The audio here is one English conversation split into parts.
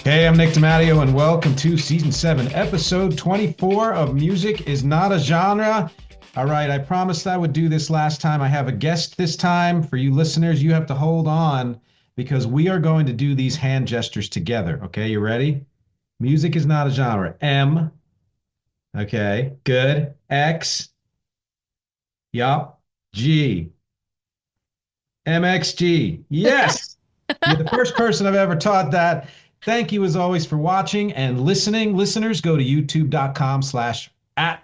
Hey, I'm Nick DiMatteo, and welcome to Season 7, Episode 24 of Music is Not a Genre. All right, I promised I would do this last time. I have a guest this time. For you listeners, you have to hold on because we are going to do these hand gestures together. Okay, you ready? Music is not a genre. M. Okay, good. X. Yup. G. MxG. Yes. You're the first person I've ever taught that. Thank you as always for watching and listening. Listeners, go to youtube.com/@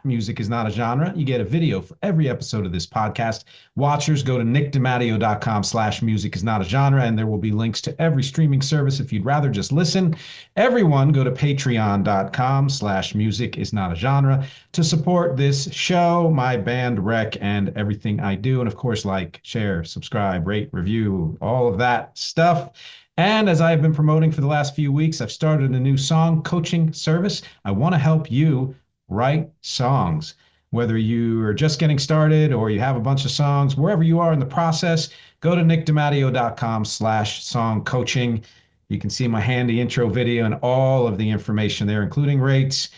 music is not a genre. You get a video for every episode of this podcast. Watchers, go to nickdimatteo.com/@ music is not a genre, and there will be links to every streaming service if you'd rather just listen. Everyone, go to patreon.com/@ music is not a genre to support this show, my band Rec, and everything I do. And of course, like, share, subscribe, rate, review, all of that stuff. And as I've been promoting for the last few weeks, I've started a new song coaching service. I want to help you write songs. Whether you are just getting started or you have a bunch of songs, wherever you are in the process, go to nickdimatteo.com/@ song coaching. You can see my handy intro video and all of the information there, including rates.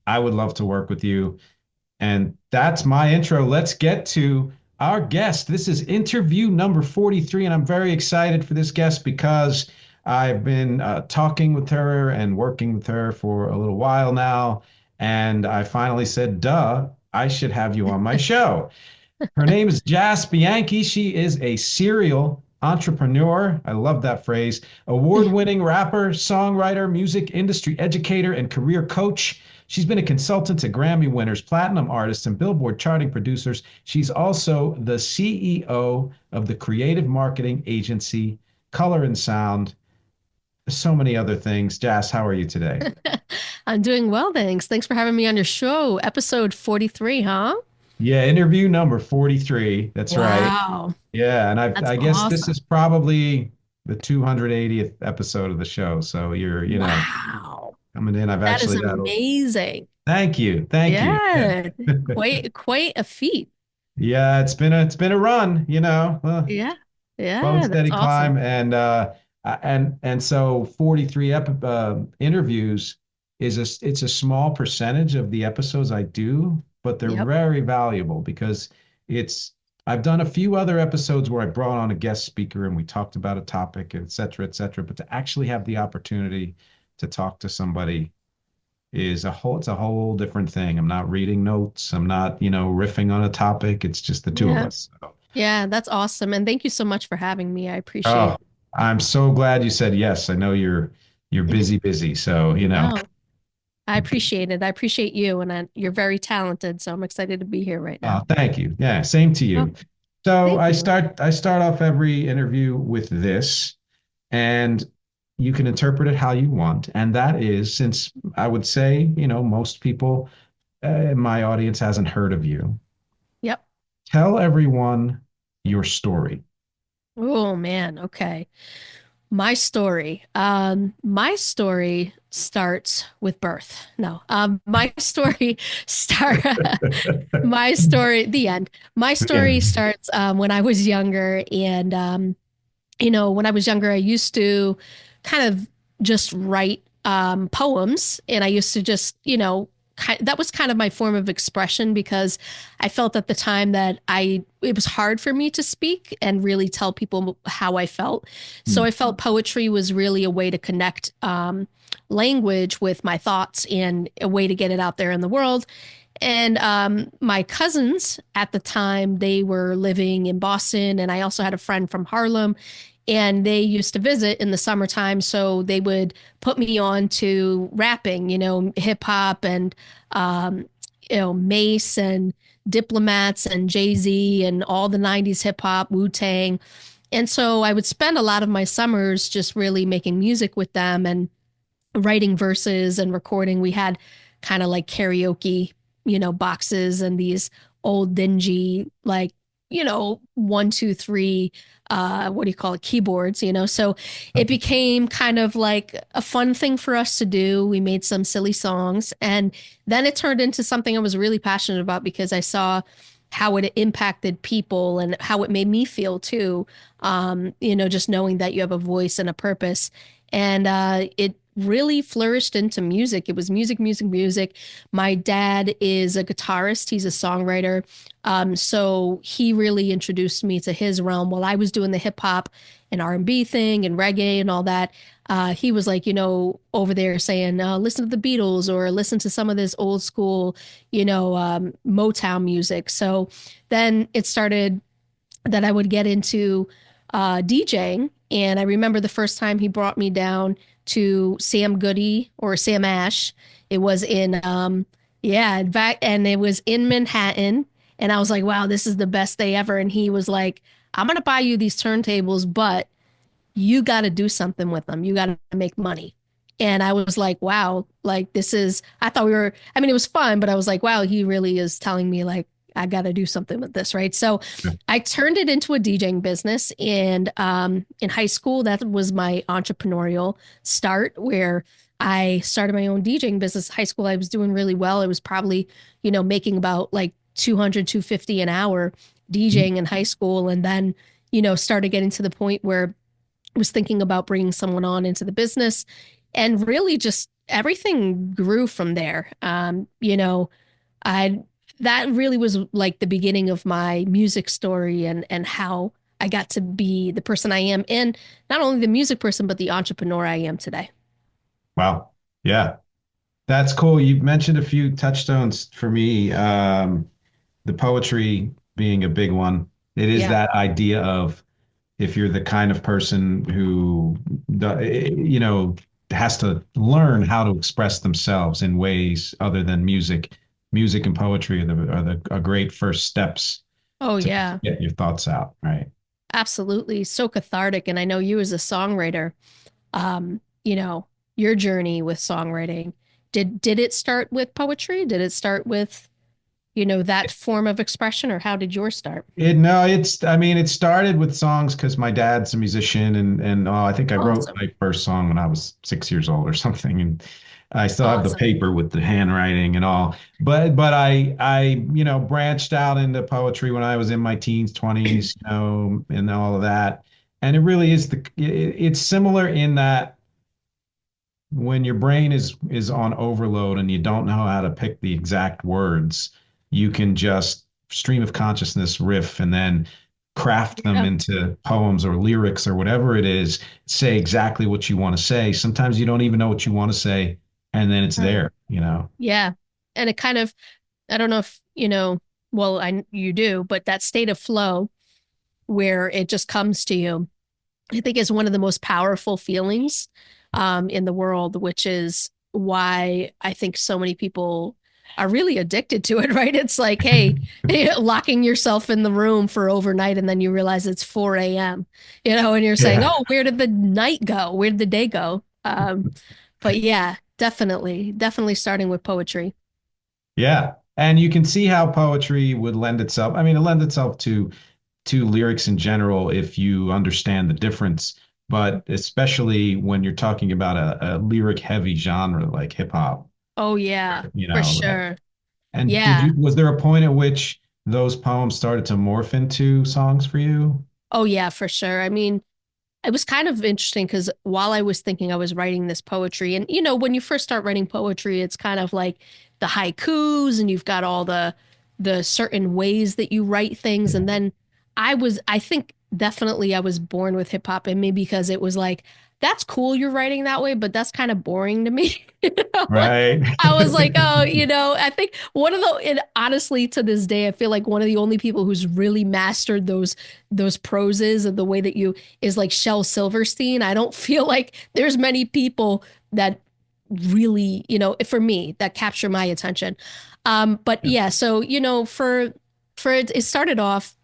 I would love to work with you. And that's my intro. Let's get to our guest. This is interview number 43, and I'm very excited for this guest because I've been talking with her and working with her for a little while now. And I finally said, duh, I should have you on my show. Her name is Jass Bianchi. She is a serial entrepreneur. I love that phrase. Award-winning rapper, songwriter, music industry educator, and career coach. She's been a consultant to Grammy winners, platinum artists, and Billboard charting producers. She's also the CEO of the creative marketing agency, Color and Sound. So many other things. Jass, how are you today? I'm doing well, thanks. Thanks for having me on your show. Episode 43, huh? Yeah, interview number 43. That's right. Wow. Yeah, and That's I guess this awesome. is probably the 280th episode of the show. So you're, Wow. coming in. I've That is actually got amazing. thank you. Thank you. Yeah. Quite a feat. Yeah, it's been a run, Yeah. slow and Yeah, that's steady awesome. climb, and so 43 interviews it's a small percentage of the episodes I do, but they're Yep. very valuable because it's I've done a few other episodes where I brought on a guest speaker and we talked about a topic, et cetera, et cetera. But to actually have the opportunity to talk to somebody it's a whole different thing. I'm not reading notes. I'm not, riffing on a topic. It's just the two of Yeah. us. So. Yeah, that's awesome. And thank you so much for having me. I appreciate Oh, I'm so glad you said yes. I know you're it. busy, busy. So, No, I appreciate it. I appreciate you, and you're very talented. So I'm excited to be here right now. thank you. Yeah, same to Oh, you. So thank I you. start I start off every interview with this, and you can interpret it how you want. And that is, since I would say, most people in my audience hasn't heard of you. Yep. Tell everyone your story. Oh man. Okay. My story starts with birth. No, my story start, the end. My Yeah. story starts when I was younger, and when I was younger, I used to kind of just write poems, and I used to just, that was kind of my form of expression because I felt at the time that it was hard for me to speak and really tell people how I felt. So I felt poetry was really a way to connect language with my thoughts and a way to get it out there in the world. And my cousins at the time, they were living in Boston, and I also had a friend from Harlem, and they used to visit in the summertime. So they would put me on to rapping, hip hop and, Mace and Diplomats and Jay-Z and all the 90s hip hop, Wu-Tang. And so I would spend a lot of my summers just really making music with them and writing verses and recording. We had kind of like karaoke, boxes and these old dingy, like, 1, 2, 3, what do you call it, keyboards, so it became kind of like a fun thing for us to do. We made some silly songs, and then it turned into something I was really passionate about because I saw how it impacted people and how it made me feel too. Just knowing that you have a voice and a purpose. And it really flourished into music. It was music, music, music. My dad is a guitarist, he's a songwriter. So he really introduced me to his realm while I was doing the hip hop and R&B thing and reggae and all that. He was like, over there saying, listen to the Beatles or listen to some of this old school, Motown music. So then it started that I would get into DJing. And I remember the first time he brought me down to Sam Goody or Sam Ash. It was and it was in Manhattan. And I was like, wow, this is the best day ever. And he was like, I'm going to buy you these turntables, but you got to do something with them. You got to make money. And I was like, wow, like I thought I mean, it was fun, but I was like, wow, he really is telling me like, I got to do something with this, right? So I turned it into a DJing business. And in high school, that was my entrepreneurial start where I started my own DJing business. High school, I was doing really well. It was probably, making about like 200, 250 an hour DJing in high school. And then, started getting to the point where I was thinking about bringing someone on into the business and really just everything grew from there. I that really was like the beginning of my music story and how I got to be the person I am, and not only the music person, but the entrepreneur I am today. Wow. Yeah. That's cool. You've mentioned a few touchstones for me. The poetry being a big one. It is Yeah. that idea of if you're the kind of person who, has to learn how to express themselves in ways other than music. Music and poetry are great first steps Oh, to yeah. get your thoughts out, right? Absolutely. So cathartic. And I know you as a songwriter, um, you know, your journey with songwriting, did it start with poetry? Did it start with, that form of expression, or how did yours start? I mean, it started with songs because my dad's a musician, and I think I wrote Awesome. my first song when I was 6 years old or something, and I still have the Awesome. paper with the handwriting and all. But I branched out into poetry when I was in my teens, 20s, and all of that. And it really is it's similar in that when your brain is on overload and you don't know how to pick the exact words, you can just stream of consciousness riff and then craft them Yeah. into poems or lyrics or whatever it is, say exactly what you want to say. Sometimes you don't even know what you want to say, and then it's Right. there. Yeah. And it kind of, I don't know if, well, you do, but that state of flow where it just comes to you, I think is one of the most powerful feelings in the world, which is why I think so many people are really addicted to it, right? It's like, hey, locking yourself in the room for overnight and then you realize it's 4 a.m., and you're saying, Yeah. oh, where did the night go? Where did the day go? But yeah, definitely, definitely starting with poetry. Yeah. And you can see how poetry would lend itself. I mean, it lends itself to lyrics in general if you understand the difference, but especially when you're talking about a lyric heavy genre like hip hop, Oh, yeah, you for know. sure. And Yeah. was there a point at which those poems started to morph into songs for you? Oh, yeah, for sure. I mean, it was kind of interesting because while I was thinking I was writing this poetry, and when you first start writing poetry, it's kind of like the haikus, and you've got all the certain ways that you write things, Yeah. and then I think definitely I was born with hip hop in me because it was like that's cool you're writing that way, but that's kind of boring to me. Like Right. I was like, oh, I think one of and honestly to this day, I feel like one of the only people who's really mastered those proses and the way that you is like Shel Silverstein. I don't feel like there's many people that really, for me, that capture my attention. But yeah, so for it started off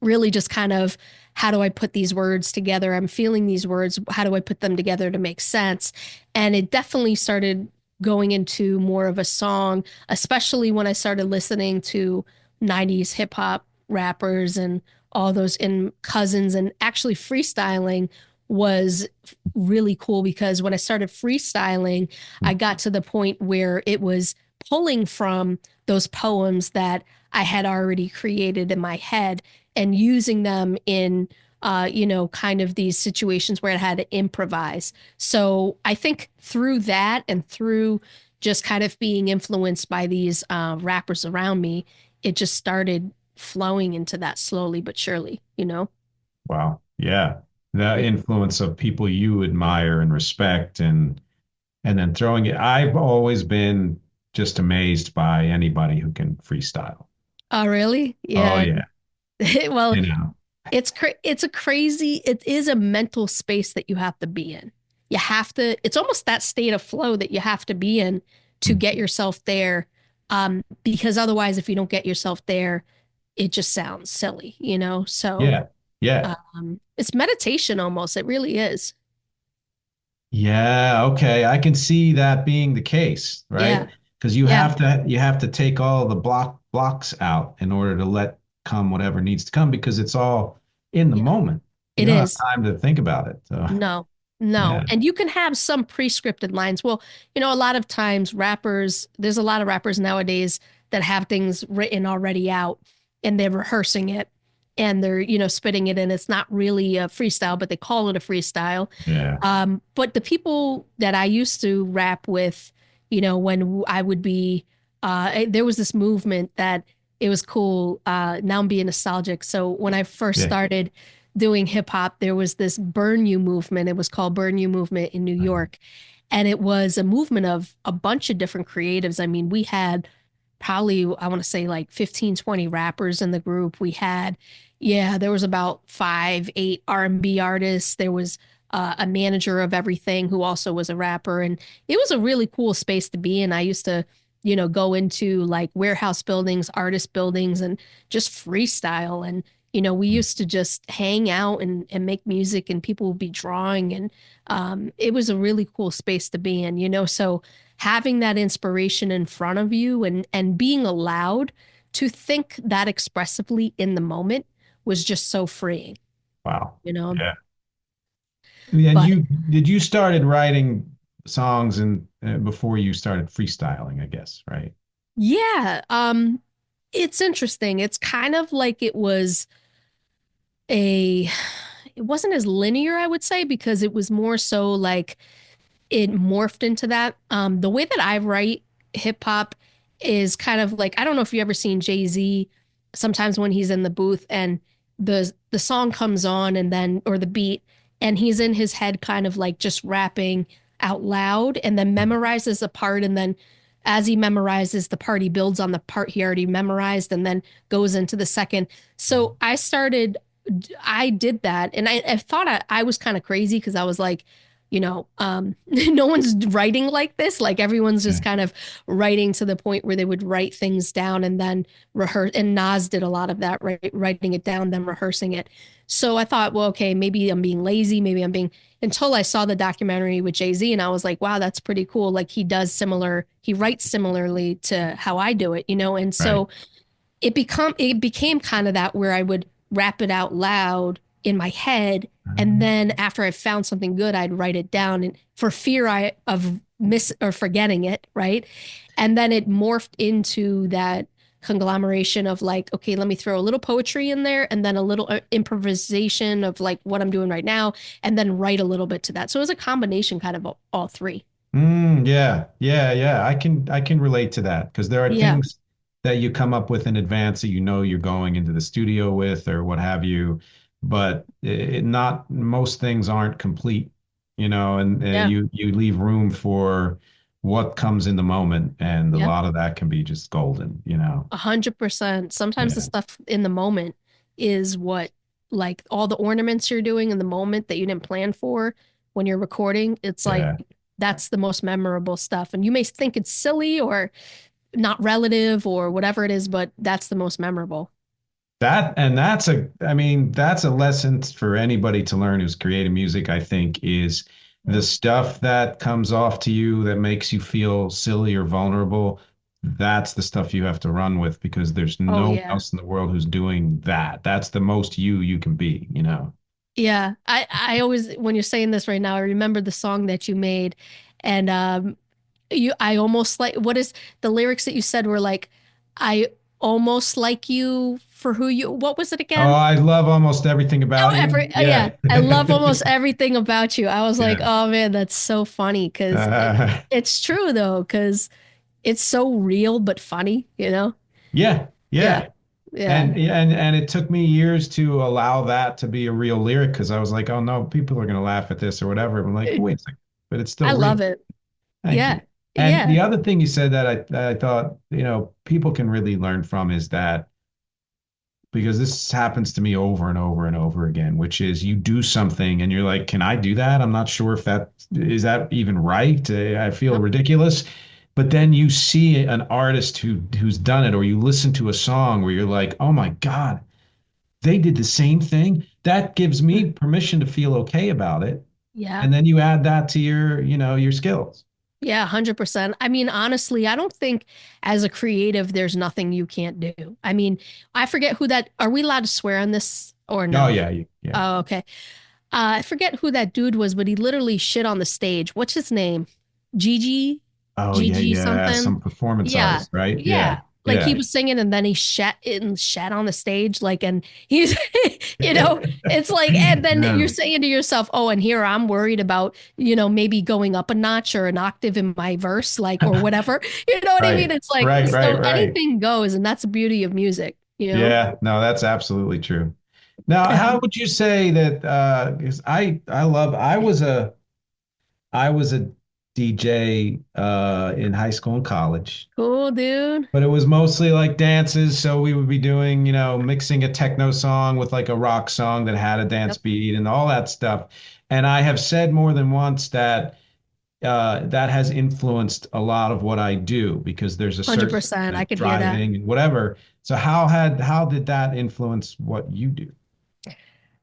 really just kind of how do I put these words together? I'm feeling these words. How do I put them together to make sense? And it definitely started going into more of a song, especially when I started listening to 90s hip hop rappers and all those in cousins, and actually freestyling was really cool because when I started freestyling, I got to the point where it was pulling from those poems that I had already created in my head and using them in kind of these situations where I had to improvise. So I think through that and through just kind of being influenced by these rappers around me, it just started flowing into that slowly but surely. Wow. Yeah. The Yeah. influence of people you admire and respect and then throwing it. I've always been just amazed by anybody who can freestyle. Oh, really? Oh Yeah. yeah. Well, You know. it is a mental space that you have to be in. You have to, it's almost that state of flow that you have to be in to Mm. get yourself there. Because otherwise, if you don't get yourself there, it just sounds silly. So, Yeah. Yeah. it's meditation almost. It really is. Yeah, okay. I can see that being the case, Yeah. right? Because Yeah. you have to take all the blocks out in order to let come whatever needs to come because it's all in the Yeah. moment. You It don't have is. time to think about it. So, No, no. yeah. And you can have some pre-scripted lines. Well, a lot of times there's a lot of rappers nowadays that have things written already out and they're rehearsing it and they're spitting it in. It's not really a freestyle, but they call it a freestyle. Yeah. But the people that I used to rap with, when I would be, there was this movement that it was cool. Now I'm being nostalgic. So when I first Yeah. started doing hip hop, there was this Burn You movement. It was called Burn You movement in New Mhm. York. And it was a movement of a bunch of different creatives. I mean, we had probably, I want to say like 15, 20 rappers in the group. Yeah, there was about 5, 8 R&B artists. There was a manager of everything who also was a rapper. And it was a really cool space to be in. I used to go into like warehouse buildings, artist buildings, and just freestyle. And we used to just hang out and make music, and people would be drawing. And it was a really cool space to be in. So having that inspiration in front of you and being allowed to think that expressively in the moment was just so freeing, Wow. you know. Yeah. And But you started writing songs and before you started freestyling, I guess, right? yeah, it's interesting. It's kind of like a it wasn't as linear, I would say, because it was more so like it morphed into that. The way that I write hip hop is kind of like, I don't know if you ever seen Jay-Z sometimes when he's in the booth and the song comes on and then or the beat and he's in his head kind of like just rapping out loud and then memorizes a part and then as he memorizes the part he builds on the part he already memorized and then goes into the second. So I did that and I thought I was kind of crazy because I was like, no one's writing like this. Like everyone's Yeah. just kind of writing to the point where they would write things down and then rehearse. And Nas did a lot of that, right? Writing it down, then rehearsing it. So I thought, well, okay, maybe I'm being lazy. Until I saw the documentary with Jay-Z and I was like, wow, that's pretty cool. Like he writes similarly to how I do it. And Right. so it became kind of that where I would rap it out loud in my head and then after I found something good I'd write it down and for fear of miss or forgetting it, right? And then it morphed into that conglomeration of like, okay, let me throw a little poetry in there and then a little improvisation of like what I'm doing right now and then write a little bit to that. So it was a combination kind of all three. Yeah, yeah, yeah. I can relate to that because there are Yeah. things that you come up with in advance that you know you're going into the studio with or what have you, but not most things aren't complete, and Yeah. you leave room for what comes in the moment, and a Yeah. lot of that can be just golden. 100%. Sometimes the Yeah, stuff in the moment is what, like all the ornaments you're doing in the moment that you didn't plan for when you're recording, it's like yeah. that's the most memorable stuff. And you may think it's silly or not relative or whatever it is, but that's the most memorable. I mean, that's a lesson for anybody to learn who's creating music, I think, is the Yeah. stuff that comes off to you that makes you feel silly or vulnerable. That's the stuff you have to run with because there's Oh, no one yeah. else in the world who's doing that. That's the most you can be. Yeah. I always, when you're saying this right now, I remember the song that you made and I almost like, what is the lyrics that you said were like, I almost like you for who you, what was it Oh, again? I love almost everything Oh, about you. yeah, Yeah. I love almost everything about you. I was like, Yeah. oh man, that's so funny because Uh, it's true though, because it's so real but funny, you know? yeah. Yeah, Yeah. yeah. And it took me years to allow that to be a real lyric because I was like, oh no, people are gonna laugh at this or whatever. I'm like, wait a second, but it's still I real. love it. Thank Yeah, you. And yeah, the other thing you said that I thought, people can really learn from is that because this happens to me over and over and over again, which is you do something and you're like, can I do that? I'm not sure if that is that even right. I feel yep, ridiculous. But then you see an artist who's done it, or you listen to a song where you're like, oh my God, they did the same thing. That gives me permission to feel okay about it. yeah. And then you add that to your skills. Yeah, 100%. I mean, honestly, I don't think as a creative, there's nothing you can't do. I mean, I forget who that, are we allowed to swear on this or Oh no? yeah, yeah. Oh, okay. I forget who that dude was, but he literally shit on the stage. What's his name? Gigi? Oh yeah, Gigi yeah. something? Some performance Yeah. artist, right? Yeah. Yeah, Like he yeah. was singing and then he shat on the stage. Like, and he's, it's like, and then you're Yeah. saying to yourself, oh, and here I'm worried about, maybe going up a notch or an octave in my verse, like, or whatever. You know what I mean? Right, It's like, right, so right, right. anything goes. And that's the beauty of music. Yeah, no, that's absolutely true. Now, Yeah. how would you say that? Because I was a DJ in high school and college, Cool, dude. but it was mostly like dances. So we would be doing, mixing a techno song with like a rock song that had a dance Yep. beat and all that stuff. And I have said more than once that that has influenced a lot of what I do because there's a certain 100%. I could hear that. driving and whatever. So how did that influence what you do?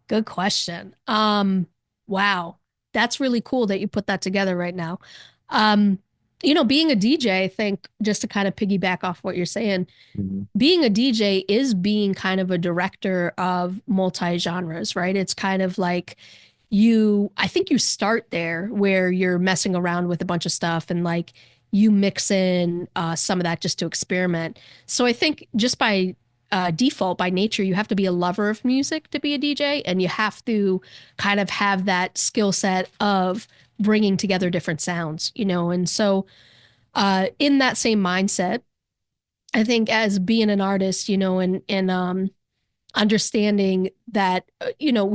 Good question. Wow. That's really cool that you put that together right now. Um, being a DJ, I think just to kind of piggyback off what you're saying, Mhm. being a DJ is being kind of a director of multi-genres, right? It's kind of like I think you start there where you're messing around with a bunch of stuff and like you mix in some of that just to experiment. So I think just by default, by nature, you have to be a lover of music to be a DJ, and you have to kind of have that skill set of bringing together different sounds. And so, in that same mindset, I think as being an artist, and understanding that,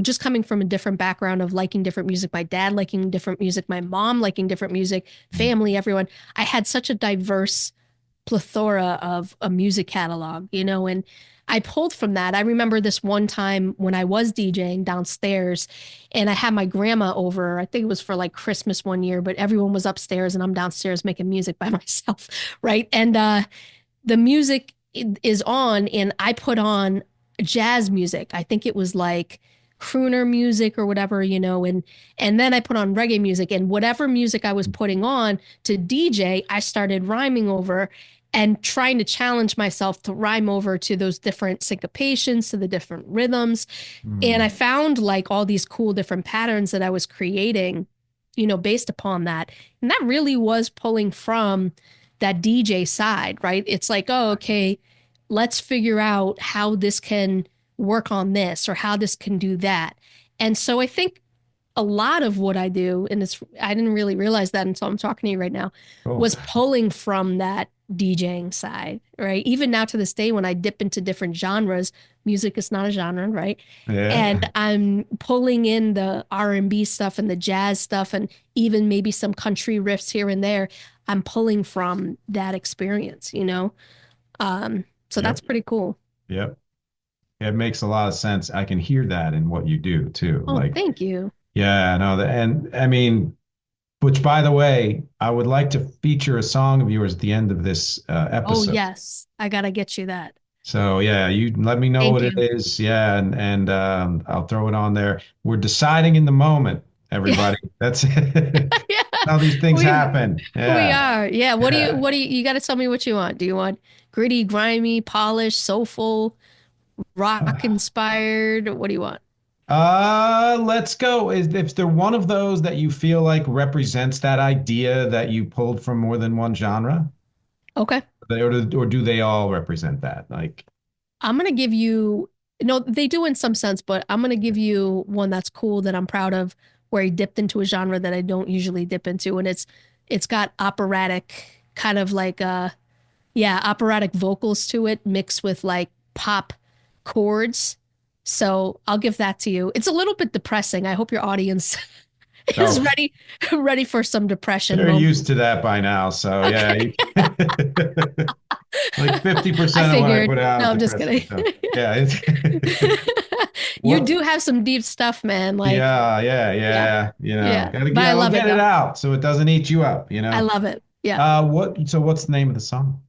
just coming from a different background of liking different music, my dad liking different music, my mom liking different music, family, everyone, I had such a diverse plethora of a music catalog, and I pulled from that. I remember this one time when I was DJing downstairs and I had my grandma over. I think it was for like Christmas one year, but everyone was upstairs and I'm downstairs making music by myself, right? And the music is on and I put on jazz music. I think it was like crooner music or whatever, and then I put on reggae music and whatever music I was putting on to DJ, I started rhyming over and trying to challenge myself to rhyme over to those different syncopations, to the different rhythms. And I Mm. found like all these cool different patterns that I was creating, based upon that. And that really was pulling from that DJ side, right? It's like, oh, okay, let's figure out how this can work on this or how this can do that. And so I think a lot of what I do, and I didn't really realize that until I'm talking to you right now, Cool. was pulling from that DJing side, right? Even now to this day, when I dip into different genres, music is not a genre, right? Yeah. And I'm pulling in the R&B stuff and the jazz stuff and even maybe some country riffs here and there. I'm pulling from that experience. So that's Yep. pretty cool. Yep. It makes a lot of sense. I can hear that in what you do too. Oh, Like, thank you. yeah, no, and I mean, which by the way, I would like to feature a song of yours at the end of this Oh, episode. yes. I gotta get you that. So yeah, you let me know Thank what it you. is. Yeah, and I'll throw it on there. We're deciding in the moment, Yeah. everybody. That's it. Yeah. How these things We happen. we Yeah. are. Yeah. Yeah. You got to tell me what you want. Do you want gritty, grimy, polished, soulful, rock inspired? What do you want? Let's go. If they're one of those that you feel like represents that idea that you pulled from more than one genre, Okay. or do they all represent that? Like, I'm gonna give you, no, they do in some sense, but I'm gonna give you one that's cool that I'm proud of, where I dipped into a genre that I don't usually dip into, and it's got operatic kind of like yeah, operatic vocals to it mixed with like pop chords. So I'll give that to you. It's a little bit depressing. I hope your audience is oh, ready for some depression they're moment. used to that by now. So yeah, Okay. like I 50% of what I figured. put out is No, I'm just depressing. kidding. So yeah, You what? do have some deep stuff, man. Like, Yeah, yeah, yeah, yeah. yeah. Gotta But I well, love it get it though. out so it doesn't eat you up. I love it. Yeah. So what's the name of the song?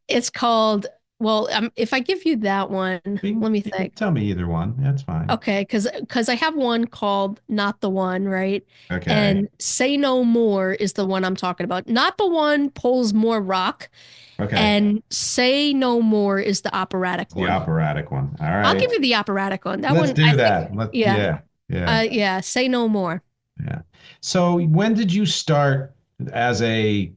It's called, well, if I give you that one, let me You can think. tell me either one. That's fine. Okay, because I have one called Not the One, right? Okay. And Say No More is the one I'm talking about. Not the One pulls more rock, Okay. and Say No More is the operatic The one. operatic one. All I'll give right. you the operatic one. That Let's one, I do think, that. yeah, Yeah. Yeah. yeah. Say No More. Yeah. So when did you start as a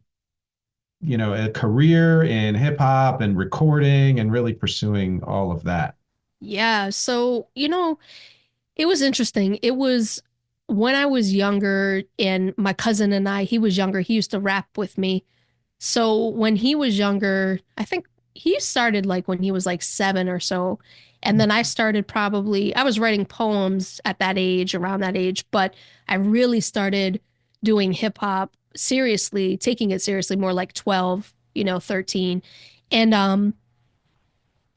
career in hip hop and recording and really pursuing all of that? Yeah. So, it was interesting. It was when I was younger, and my cousin and I, he was younger, he used to rap with me. So when he was younger, I think he started like when he was like 7 or so. And then I started probably, I was writing poems at that age, around that age, but I really started doing hip hop seriously, taking it seriously more like 12, 13. And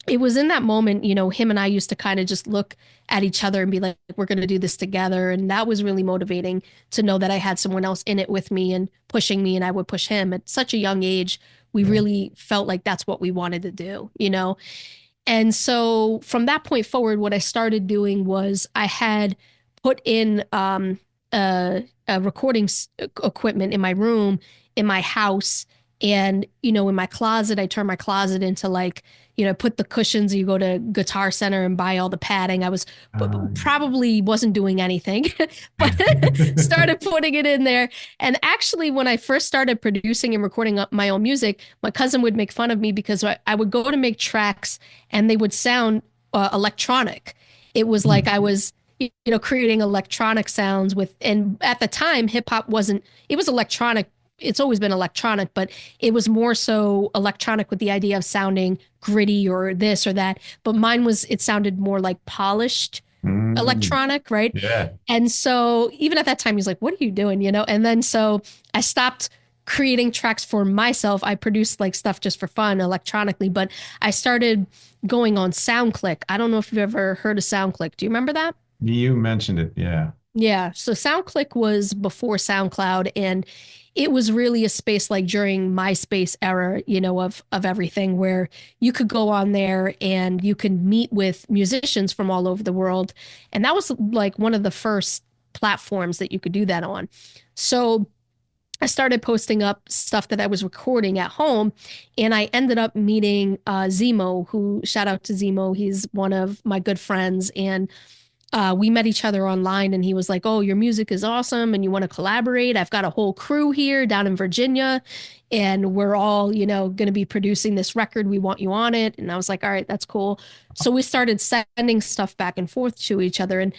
it was in that moment, him and I used to kind of just look at each other and be like, we're going to do this together. And that was really motivating to know that I had someone else in it with me and pushing me, and I would push him at such a young age. We Yeah. really felt like that's what we wanted to do. And so from that point forward, what I started doing was I had put in a recording equipment in my room, in my house, and in my closet. I turned my closet into like, put the cushions. You go to Guitar Center and buy all the padding. I was probably wasn't doing anything, but started putting it in there. And actually, when I first started producing and recording up my own music, my cousin would make fun of me because I would go to make tracks and they would sound electronic. It was like I was, creating electronic sounds with, and at the time, hip hop wasn't, it was electronic. It's always been electronic, but it was more so electronic with the idea of sounding gritty or this or that. But mine was, it sounded more like polished Mm, electronic, right? yeah. And so even at that time, he's like, what are you doing? And then so I stopped creating tracks for myself. I produced like stuff just for fun electronically, but I started going on SoundClick. I don't know if you've ever heard of SoundClick. Do you remember that? You mentioned it. Yeah. Yeah. So SoundClick was before SoundCloud, and it was really a space like during MySpace era, of everything, where you could go on there and you can meet with musicians from all over the world. And that was like one of the first platforms that you could do that on. So I started posting up stuff that I was recording at home, and I ended up meeting Zemo, who, shout out to Zemo. He's one of my good friends, and we met each other online, and he was like, "Oh, your music is awesome and you want to collaborate. I've got a whole crew here down in Virginia, and we're all, going to be producing this record. We want you on it." And I was like, "All right, that's cool." So we started sending stuff back and forth to each other. And,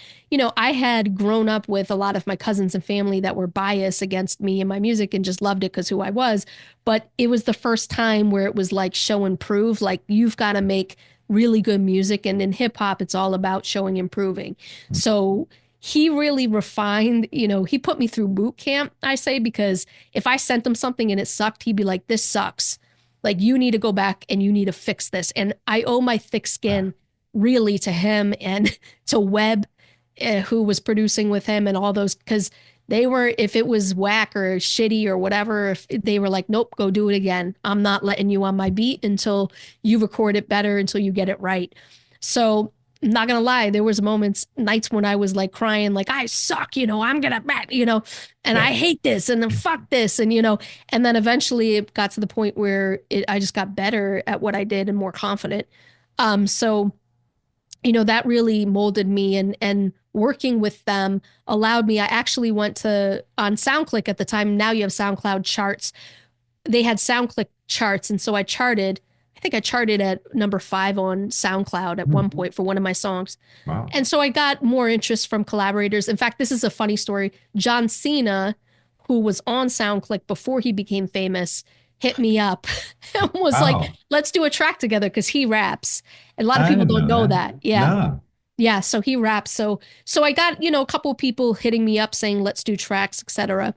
I had grown up with a lot of my cousins and family that were biased against me and my music and just loved it because who I was. But it was the first time where it was like show and prove, like you've got to make really good music. And in hip hop, it's all about showing and proving. So he really refined, he put me through boot camp, I say, because if I sent him something and it sucked, he'd be like, this sucks. Like, you need to go back and you need to fix this. And I owe my thick skin really to him and to Webb, who was producing with him and all those, because they were, if it was whack or shitty or whatever, if they were like, nope, go do it again. I'm not letting you on my beat until you record it better, until you get it right. So I'm not gonna lie, there was moments, nights when I was like crying, like I suck, I'm gonna back, and I hate this and then fuck this, and then eventually it got to the point where I just got better at what I did and more confident. So that really molded me, and working with them allowed me. I actually went to on SoundClick at the time. Now you have SoundCloud charts. They had SoundClick charts. And so I think I charted at number 5 on SoundCloud at one Mhm. point for one of my songs. Wow. And so I got more interest from collaborators. In fact, this is a funny story. John Cena, who was on SoundClick before he became famous, hit me up and was like, Wow. let's do a track together because he raps. And a lot of I people didn't don't know know that. that. Yeah. No. Yeah. So he raps. So I got, a couple of people hitting me up saying, let's do tracks, etc.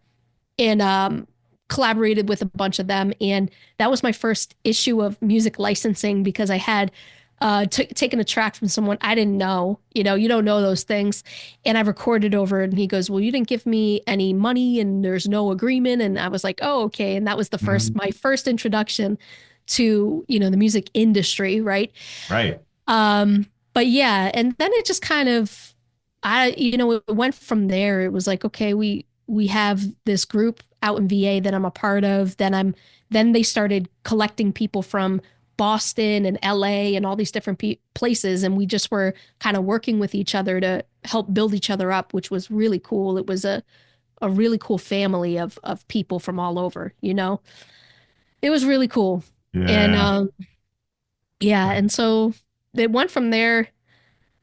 And collaborated with a bunch of them. And that was my first issue of music licensing because I had taken a track from someone I didn't know. You don't know those things. And I recorded over it, and he goes, well, you didn't give me any money and there's no agreement. And I was like, oh, okay. And that was Mhm. my first introduction to, the music industry, right? Right. But yeah, and then it just kind of it went from there. It was like, okay, we have this group out in VA that I'm a part of. Then they started collecting people from Boston and LA and all these different places, and we just were kind of working with each other to help build each other up, which was really cool. It was a really cool family of people from all over. It was really cool. And Yeah. yeah, and so it went from there.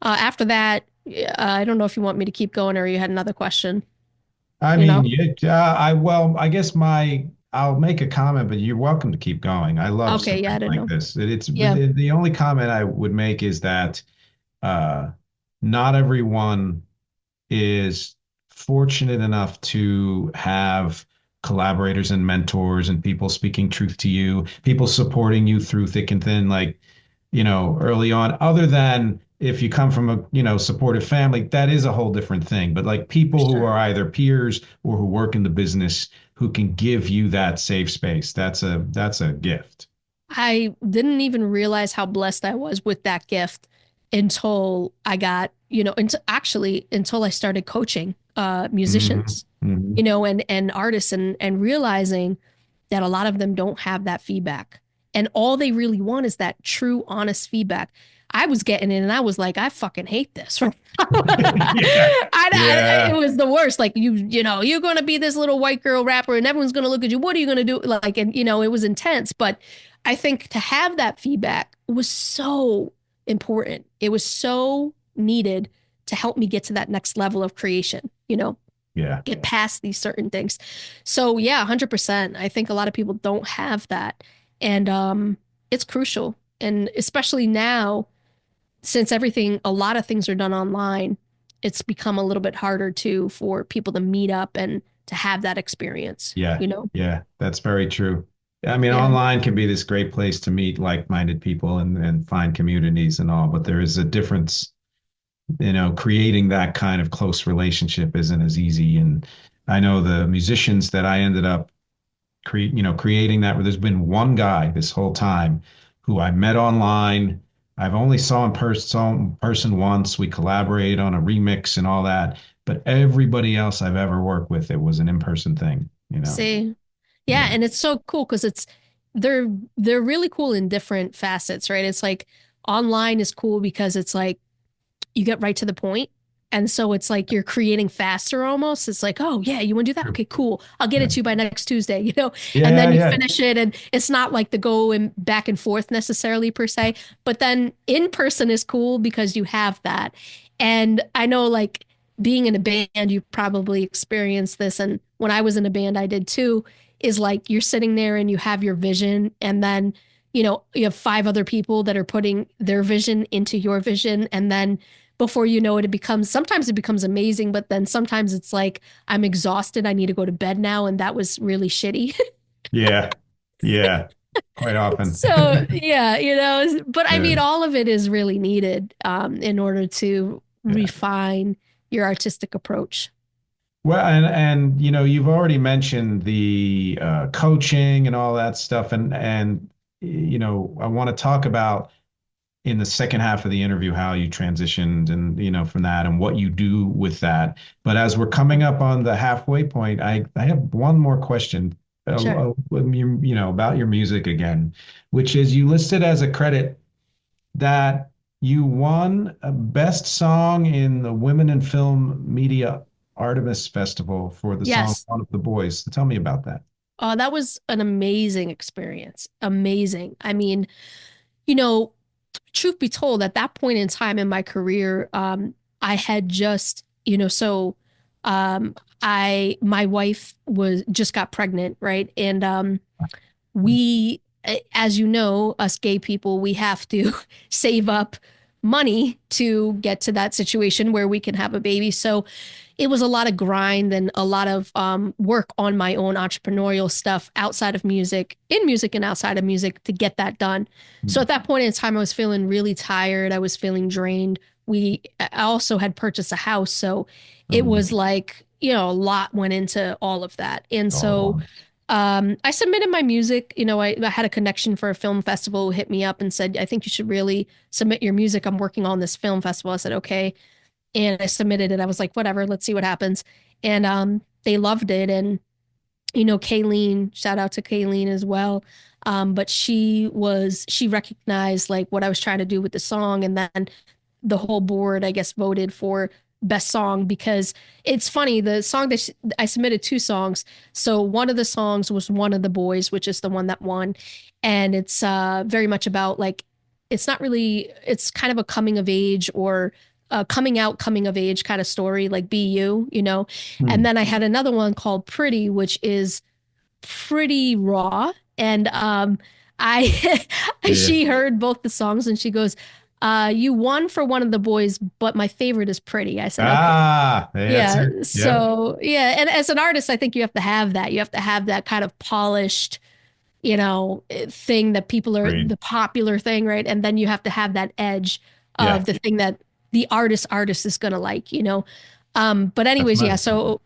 After that, I don't know if you want me to keep going or you had another question, I you mean, know? I guess I'll make a comment, but you're welcome to keep going. I love Okay, yeah, I stories don't like know. this. It's Yeah, the only comment I would make is that uh, not everyone is fortunate enough to have collaborators and mentors and people speaking truth to you, people supporting you through thick and thin, like, early on, other than if you come from a, supportive family, that is a whole different thing. But like for people who sure. are either peers or who work in the business who can give you that safe space, that's a gift. I didn't even realize how blessed I was with that gift until I got, until I started coaching Hmm. musicians, Hmm. and artists and realizing that a lot of them don't have that feedback. And all they really want is that true, honest feedback. I was getting it and I was like, I fucking hate this. Right now. Yeah. It Yeah. was the worst. Like you're going to be this little white girl rapper and everyone's going to look at you. What are you going to do? Like, and it was intense. But I think to have that feedback was so important. It was so needed to help me get to that next level of creation, Yeah. get past these certain things. So yeah, 100%. I think a lot of people don't have that. And it's crucial. And especially now, since a lot of things are done online, it's become a little bit harder to for people to meet up and to have that experience, Yeah, you know? yeah, that's very true. I mean, Yeah. online can be this great place to meet like-minded people and find communities and all, but there is a difference, creating that kind of close relationship isn't as easy. And I know the musicians that I ended up creating that, where there's been one guy this whole time who I met online. I've only saw in person once. We collaborated on a remix and all that, but everybody else I've ever worked with, it was an in-person thing. See, yeah, Yeah. and it's so cool because they're they're really cool in different facets, right? It's like online is cool because it's like you get right to the point. And so it's like you're creating faster almost. It's like, oh yeah, you want to do that? True. Okay, cool. I'll get Yeah. it to you by next Tuesday. And Yeah, then you yeah. finish it and it's not like the go and back and forth necessarily per se. But then in person is cool because you have that. And I know like being in a band, you probably experienced this. And when I was in a band, I did too, is like you're sitting there and you have your vision and then you have 5 other people that are putting their vision into your vision. And then before you know it, sometimes it becomes amazing, but then sometimes it's like, I'm exhausted. I need to go to bed now. And that was really shitty. Yeah. Yeah. Quite often. So yeah, but I Yeah. mean, all of it is really needed in order to Yeah. refine your artistic approach. Well, and you've already mentioned the coaching and all that stuff, and I want to talk about in the second half of the interview how you transitioned and from that and what you do with that. But as we're coming up on the halfway point, I have one more question, Sure. about your music again, which is you listed as a credit that you won a best song in the Women in Film Media Artemis Festival for the song Yes. One of the Boys. So tell me about that. Oh, that was an amazing experience. Amazing. I mean, you know, truth be told, at that point in time in my career, I had just, um, my wife was just got pregnant, right? And we, as you know, us gay people, we have to save up money to get to that situation where we can have a baby. So it was a lot of grind and a lot of work on my own entrepreneurial stuff outside of music, in music and outside of music to get that done. So at that point in time, I was feeling really tired. I was feeling drained. I also had purchased a house. So it Oh, was like, a lot went into all of that. And so oh, I submitted my music. I had a connection for a film festival who hit me up and said, I think you should really submit your music. I'm working on this film festival. I said, okay. And I submitted it. I was like, whatever, let's see what happens. And they loved it. And, Kayleen, shout out to Kayleen as well. But she recognized like what I was trying to do with the song. And then the whole board, I guess, voted for best song because it's funny. The song that I submitted two songs. So one of the songs was One of the Boys, which is the one that won. And it's very much about like, it's kind of a coming of age or coming of age kind of story, like be you. hmm. And then I had another one called Pretty, which is pretty raw. And I Yeah. she heard both the songs and she goes, you won for One of the Boys, but my favorite is Pretty. I said, okay. Ah, that's Yeah. it. Yep. So yeah. And as an artist, I think you have to have that. You have to have that kind of polished, thing that people are Great. the popular thing, right? And then you have to have that edge Yeah. of the thing that the artist is gonna like. But That's anyways, yeah. nice. So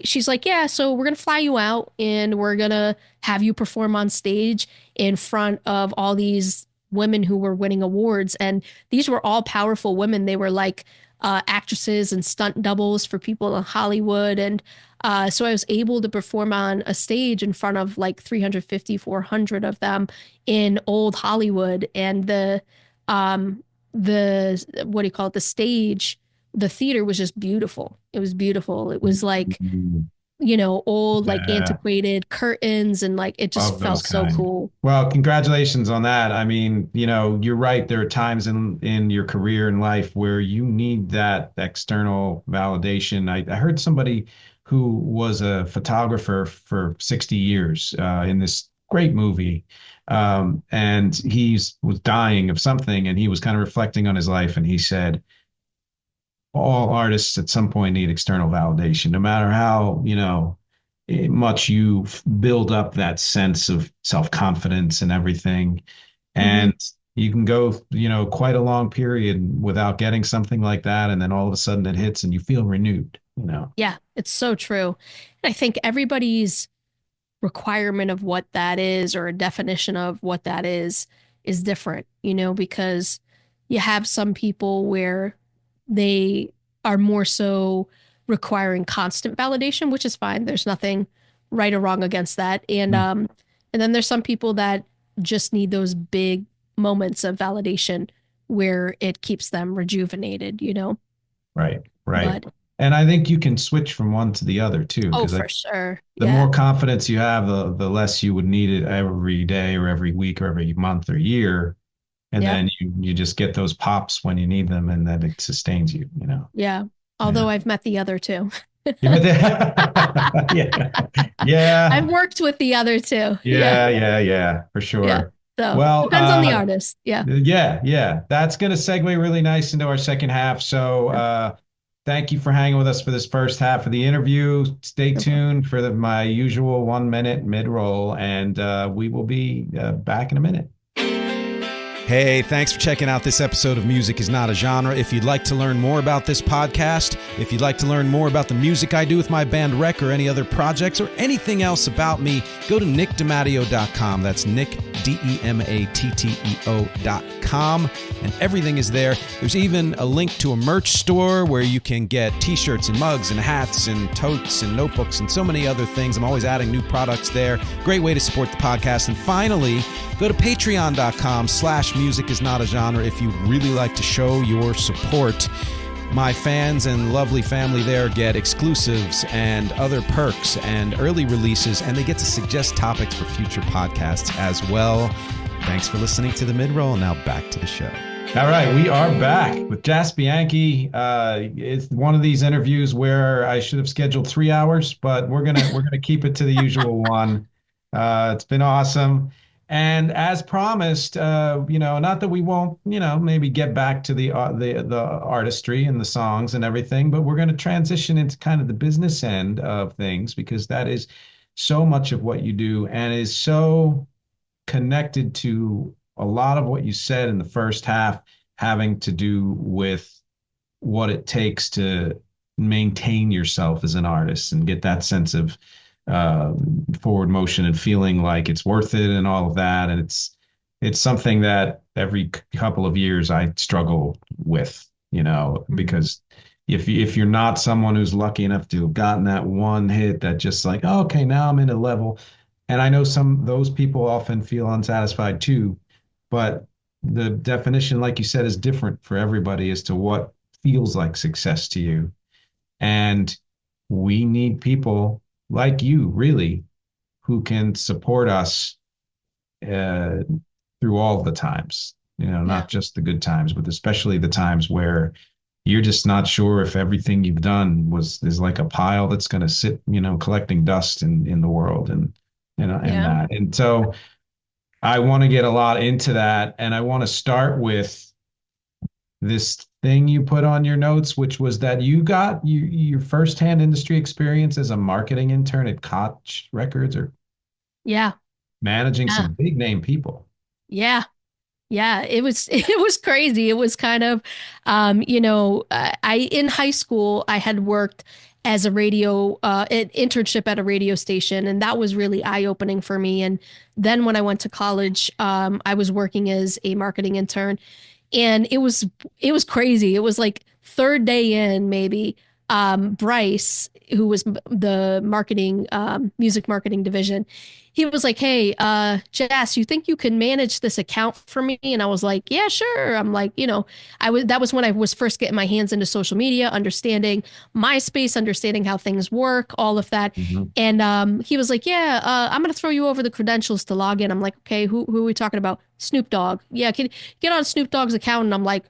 she's like, yeah, so we're gonna fly you out and we're gonna have you perform on stage in front of all these women who were winning awards, and these were all powerful women. They were like actresses and stunt doubles for people in Hollywood, and so I was able to perform on a stage in front of like 350, 400 of them in old Hollywood. And the what do you call it? The stage, the theater was just beautiful. It was beautiful. It was like, Mhm. old, like Yeah. antiquated curtains and like it just Of those felt so kind. cool. Well, congratulations on that. I mean, you're right. There are times in your career and life where you need that external validation. I heard somebody who was a photographer for 60 years in this great movie. And was dying of something, and he was kind of reflecting on his life, and he said, all artists at some point need external validation, no matter how, much you build up that sense of self-confidence and everything. Hmm. And you can go, quite a long period without getting something like that. And then all of a sudden it hits and you feel renewed. Yeah, it's so true. And I think everybody's requirement of what that is or a definition of what that is different, because you have some people where they are more so requiring constant validation, which is fine. There's nothing right or wrong against that. Mm. And then there's some people that just need those big moments of validation where it keeps them rejuvenated. Right, right. But And I think you can switch from one to the other too, oh, because for sure. the Yeah. more confidence you have, the less you would need it every day or every week or every month or year. And Yeah. then you just get those pops when you need them, and then it sustains you. Yeah. Yeah. Although I've met the other two. You met that? Yeah. I've Yeah. worked with the other two. Yeah. Yeah, for Yeah. sure. So Well, depends on the artist. Yeah. yeah. That's going to segue really nice into our second half. So, thank you for hanging with us for this first half of the interview. Stay No problem. tuned for my usual 1 minute mid-roll, and we will be back in a minute. Hey, thanks for checking out this episode of Music is Not a Genre. If you'd like to learn more about this podcast, if you'd like to learn more about the music I do with my band Rec or any other projects or anything else about me, go to nickdematteo.com. That's Nick, DEMATTEO.com. And everything is there. There's even a link to a merch store where you can get t-shirts and mugs and hats and totes and notebooks and so many other things. I'm always adding new products there. Great way to support the podcast. And finally, go to patreon.com/musicisnotagenre if you'd really like to show your support. My fans and lovely family there get exclusives and other perks and early releases, and they get to suggest topics for future podcasts as well. Thanks for listening to the mid-roll. Now back to the show. All right, we are back with Jass Bianchi. It's one of these interviews where I should have scheduled 3 hours, but we're gonna keep it to the usual one. It's been awesome, and as promised, not that we won't, maybe get back to the artistry and the songs and everything, but we're gonna transition into kind of the business end of things because that is so much of what you do and is so connected to a lot of what you said in the first half, having to do with what it takes to maintain yourself as an artist and get that sense of uh, forward motion and feeling like it's worth it and all of that. And it's something that every couple of years I struggle with, because if you're not someone who's lucky enough to have gotten that one hit that just like, oh, okay, now I'm in a level. And I know those people often feel unsatisfied too, but the definition, like you said, is different for everybody as to what feels like success to you. And we need people like you, really, who can support us uh, through all the times, Yeah. not just the good times, but especially the times where you're just not sure if everything you've done is like a pile that's going to sit, collecting dust in the world and Yeah. that. And so I want to get a lot into that. And I want to start with this thing you put on your notes, which was that you got your firsthand industry experience as a marketing intern at Koch Records or Yeah. managing Yeah. some big name people. Yeah. Yeah, it was it was crazy. It was kind of, I in high school I had worked as a an internship at a radio station, and that was really eye-opening for me. And then when I went to college, I was working as a marketing intern, and it was crazy. It was like third day in maybe. Bryce, who was the music marketing division, he was like, "Hey, Jass, you think you can manage this account for me?" And I was like, "Yeah, sure." I'm like, that was when I was first getting my hands into social media, understanding MySpace, understanding how things work, all of that. Mhm. And he was like, "Yeah, I'm gonna throw you over the credentials to log in." I'm like, "Okay, who are we talking about?" Snoop Dogg. Yeah, can get on Snoop Dogg's account, and I'm like,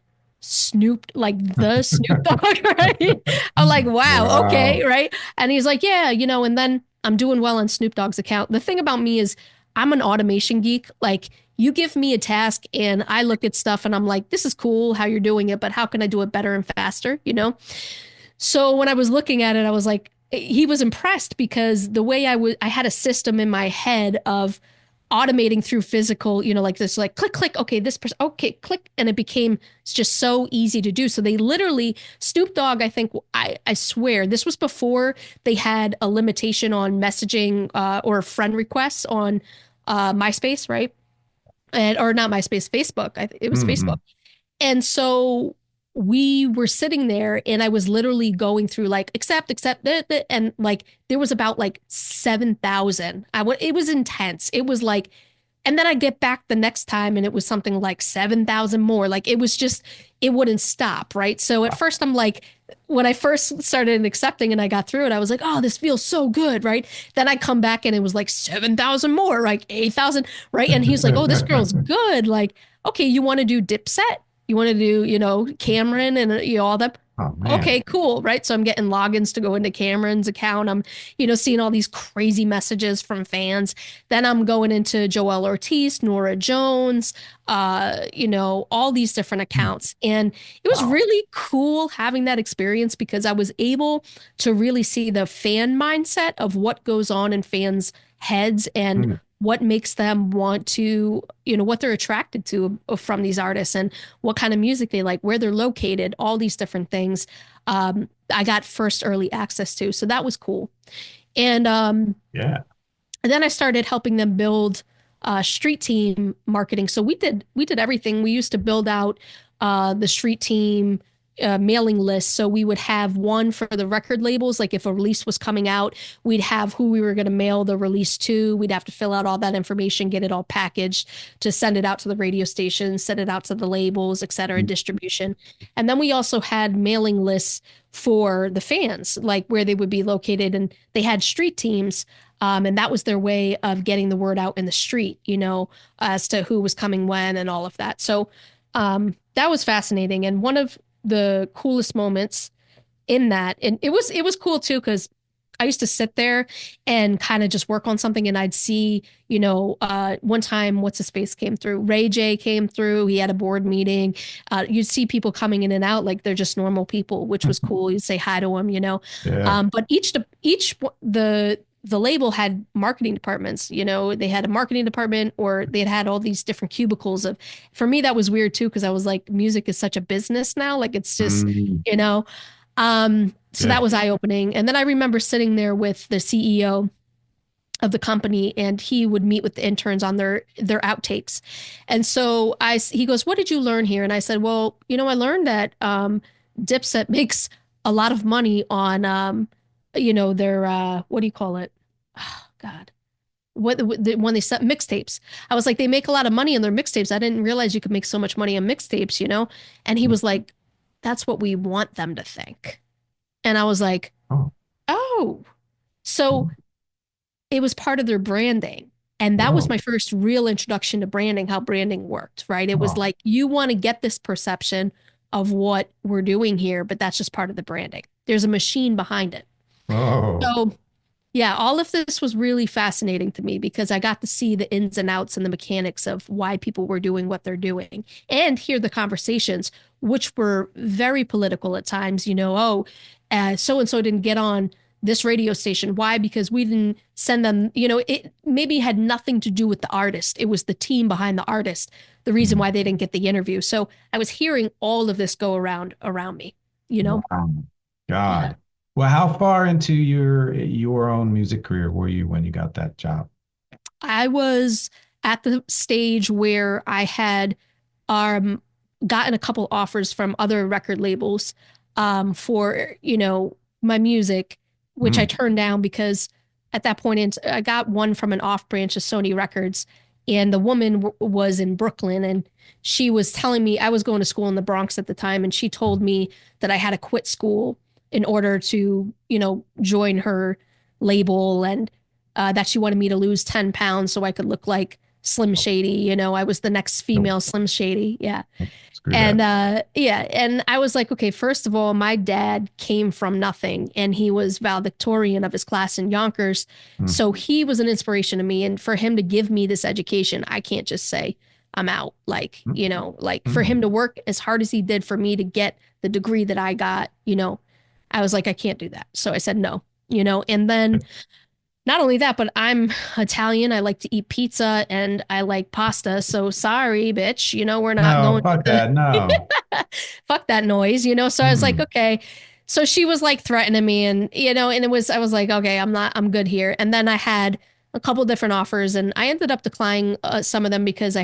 Snoop, like the Snoop Dogg, right? I'm like, wow, okay, Wow. right? And he's like, yeah, and then I'm doing well on Snoop Dogg's account. The thing about me is I'm an automation geek. Like, you give me a task and I look at stuff and I'm like, this is cool how you're doing it, but how can I do it better and faster, So when I was looking at it, I was like, he was impressed because the way I had a system in my head of automating through physical, like this, like click, click, okay, this person, okay, click. And it became just so easy to do. So they literally, Snoop Dogg, I think, I swear, this was before they had a limitation on messaging or friend requests on MySpace, right? Or not MySpace, Facebook. It was Facebook. Mhm. And so we were sitting there and I was literally going through like accept, and like there was about like 7,000. It was intense. It was like, and then I get back the next time and it was something like 7,000 more. Like it was just, it wouldn't stop, right? So at first I'm like, when I first started accepting and I got through it, I was like, oh, this feels so good, right? Then I come back and it was like 7,000 more, like 8,000, right? And he's like, oh, this girl's good. Like, okay, you want to do Dipset? You want to do, Cameron and all that? Oh man. Okay, cool, right? So I'm getting logins to go into Cameron's account. I'm, seeing all these crazy messages from fans. Then I'm going into Joel Ortiz, Nora Jones, all these different accounts. And it was Wow. really cool having that experience because I was able to really see the fan mindset of what goes on in fans' heads and Mm. what makes them want to, what they're attracted to from these artists and what kind of music they like, where they're located, all these different things. I got first early access to, so that was cool. Yeah. And then I started helping them build street team marketing. So we did everything. We used to build out the street team mailing lists. So we would have one for the record labels. Like if a release was coming out, we'd have who we were going to mail the release to. We'd have to fill out all that information, get it all packaged to send it out to the radio stations, send it out to the labels, et cetera, distribution. And then we also had mailing lists for the fans, like where they would be located. And they had street teams. And that was their way of getting the word out in the street, as to who was coming when and all of that. So that was fascinating. And one of the coolest moments in that, and it was cool too, because I used to sit there and kind of just work on something, and I'd see, one time, what's his face came through, Ray J came through, he had a board meeting. You'd see people coming in and out like they're just normal people, which was cool. You'd say hi to them. Yeah. But the label had marketing departments. They had a marketing department, or they had all these different cubicles of. For me, that was weird too, because I was like, music is such a business now. Like it's just, Mm, so yeah. that was eye opening. And then I remember sitting there with the CEO of the company, and he would meet with the interns on their outtakes. And so he goes, "What did you learn here?" And I said, "Well, I learned that Dipset makes a lot of money on their what do you call it? Oh God. When they set mixtapes." I was like, "They make a lot of money on their mixtapes. I didn't realize you could make so much money on mixtapes." And he was like, "That's what we want them to think." And I was like, Oh, "Oh." So it was part of their branding. And that was whoa. my first real introduction to branding, how branding worked, right? It was Oh, like, you want to get this perception of what we're doing here, but that's just part of the branding. There's a machine behind it. oh, So yeah, all of this was really fascinating to me because I got to see the ins and outs and the mechanics of why people were doing what they're doing and hear the conversations, which were very political at times. Oh, so and so didn't get on this radio station. Why? Because we didn't send them, it maybe had nothing to do with the artist. It was the team behind the artist, the reason mm, why they didn't get the interview. So I was hearing all of this go around me. wow. Yeah. God. Well, how far into your own music career were you when you got that job? I was at the stage where I had um, gotten a couple offers from other record labels for, my music, which I Mm, turned down because at that point I got one from an off branch of Sony Records, and the woman was in Brooklyn, and she was telling me I was going to school in the Bronx at the time, and she told me that I had to quit school in order to, join her label, and that she wanted me to lose 10 pounds so I could look like Slim Shady. I was the next nope, female Slim Shady. Yeah. screw And that. yeah, and I was like, okay, first of all, my dad came from nothing, and he was valedictorian of his class in Yonkers. Mm, So he was an inspiration to me. And for him to give me this education, I can't just say I'm out. Like, mm, like for mm. him to work as hard as he did for me to get the degree that I got, I was like, I can't do that. So I said no. And then not only that, but I'm Italian. I like to eat pizza and I like pasta. So sorry, bitch. We're not No, going fuck to that. No. fuck that noise. So I was like, Mm, okay. So she was like threatening me and I was like, okay, I'm good here. And then I had a couple different offers and I ended up declining some of them because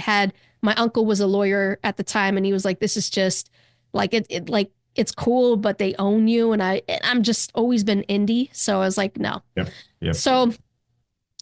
my uncle was a lawyer at the time and he was like, this is just like like it's cool, but they own you. And I'm just always been indie. So I was like, no. yep. Yep. So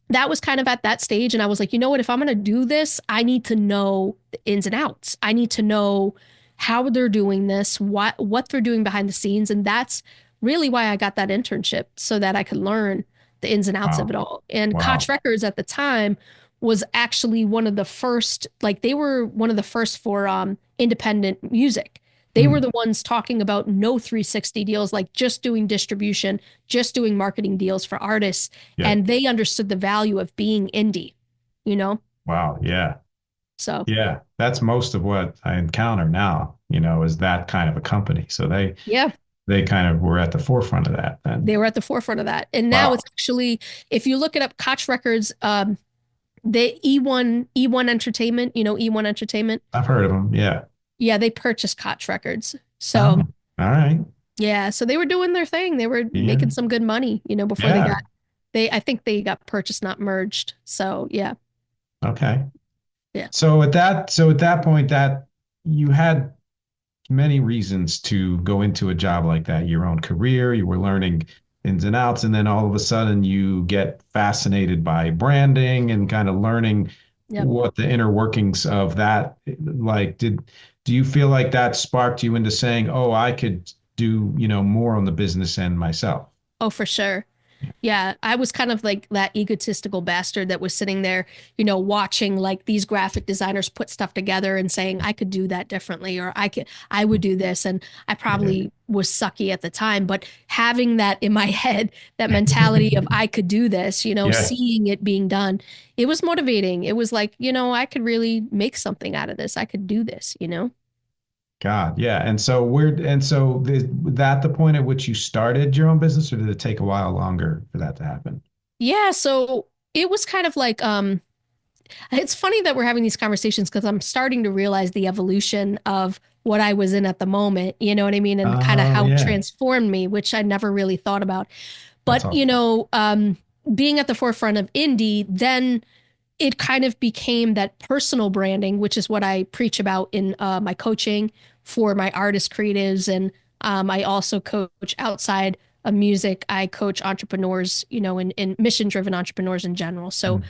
that was kind of at that stage. And I was like, you know what? If I'm going to do this, I need to know the ins and outs. I need to know how they're doing this, what they're doing behind the scenes. And that's really why I got that internship so that I could learn the ins and outs of Wow. it all. And Koch Wow. Records at the time was actually one of the first, like they were one of the first for independent music. They were Mm, the ones talking about no 360 deals, like just doing distribution, just doing marketing deals for artists, yeah. and they understood the value of being indie, you know? Wow. Yeah. So, Yeah. That's most of what I encounter now, is that kind of a company. So yeah, they kind of were at the forefront of that then. they were at the forefront of that. And now Wow. it's actually, if you look it up, Koch Records, the E1 Entertainment, E1 Entertainment, I've heard of them. Yeah. yeah, they purchased Koch Records. So, Oh, all right. yeah, so they were doing their thing. They were Yeah. making some good money, before Yeah. I think they got purchased, not merged. So, yeah, Okay. yeah. So at that point that you had many reasons to go into a job like that. Your own career, you were learning ins and outs, and then all of a sudden you get fascinated by branding and kind of learning Yep. what the inner workings of that like do you feel like that sparked you into saying, "Oh, I could do, more on the business end myself." Oh, for sure. Yeah, I was kind of like that egotistical bastard that was sitting there, watching like these graphic designers put stuff together and saying I could do that differently, or I would do this. And I Yeah. probably was sucky at the time, but having that in my head, that mentality of I could do this, Yeah. seeing it being done, it was motivating. It was like, I could really make something out of this. I could do this. God, yeah. And so that the point at which you started your own business, or did it take a while longer for that to happen? Yeah, so it was kind of like it's funny that we're having these conversations because I'm starting to realize the evolution of what I was in at the moment, you know what I mean? And kind of Oh, how it yeah. transformed me, which I never really thought about. That's But, awesome. being at the forefront of indie, then it kind of became that personal branding, which is what I preach about in my coaching for my artist creatives. And I also coach outside of music. I coach entrepreneurs, in mission driven entrepreneurs in general. So Mm.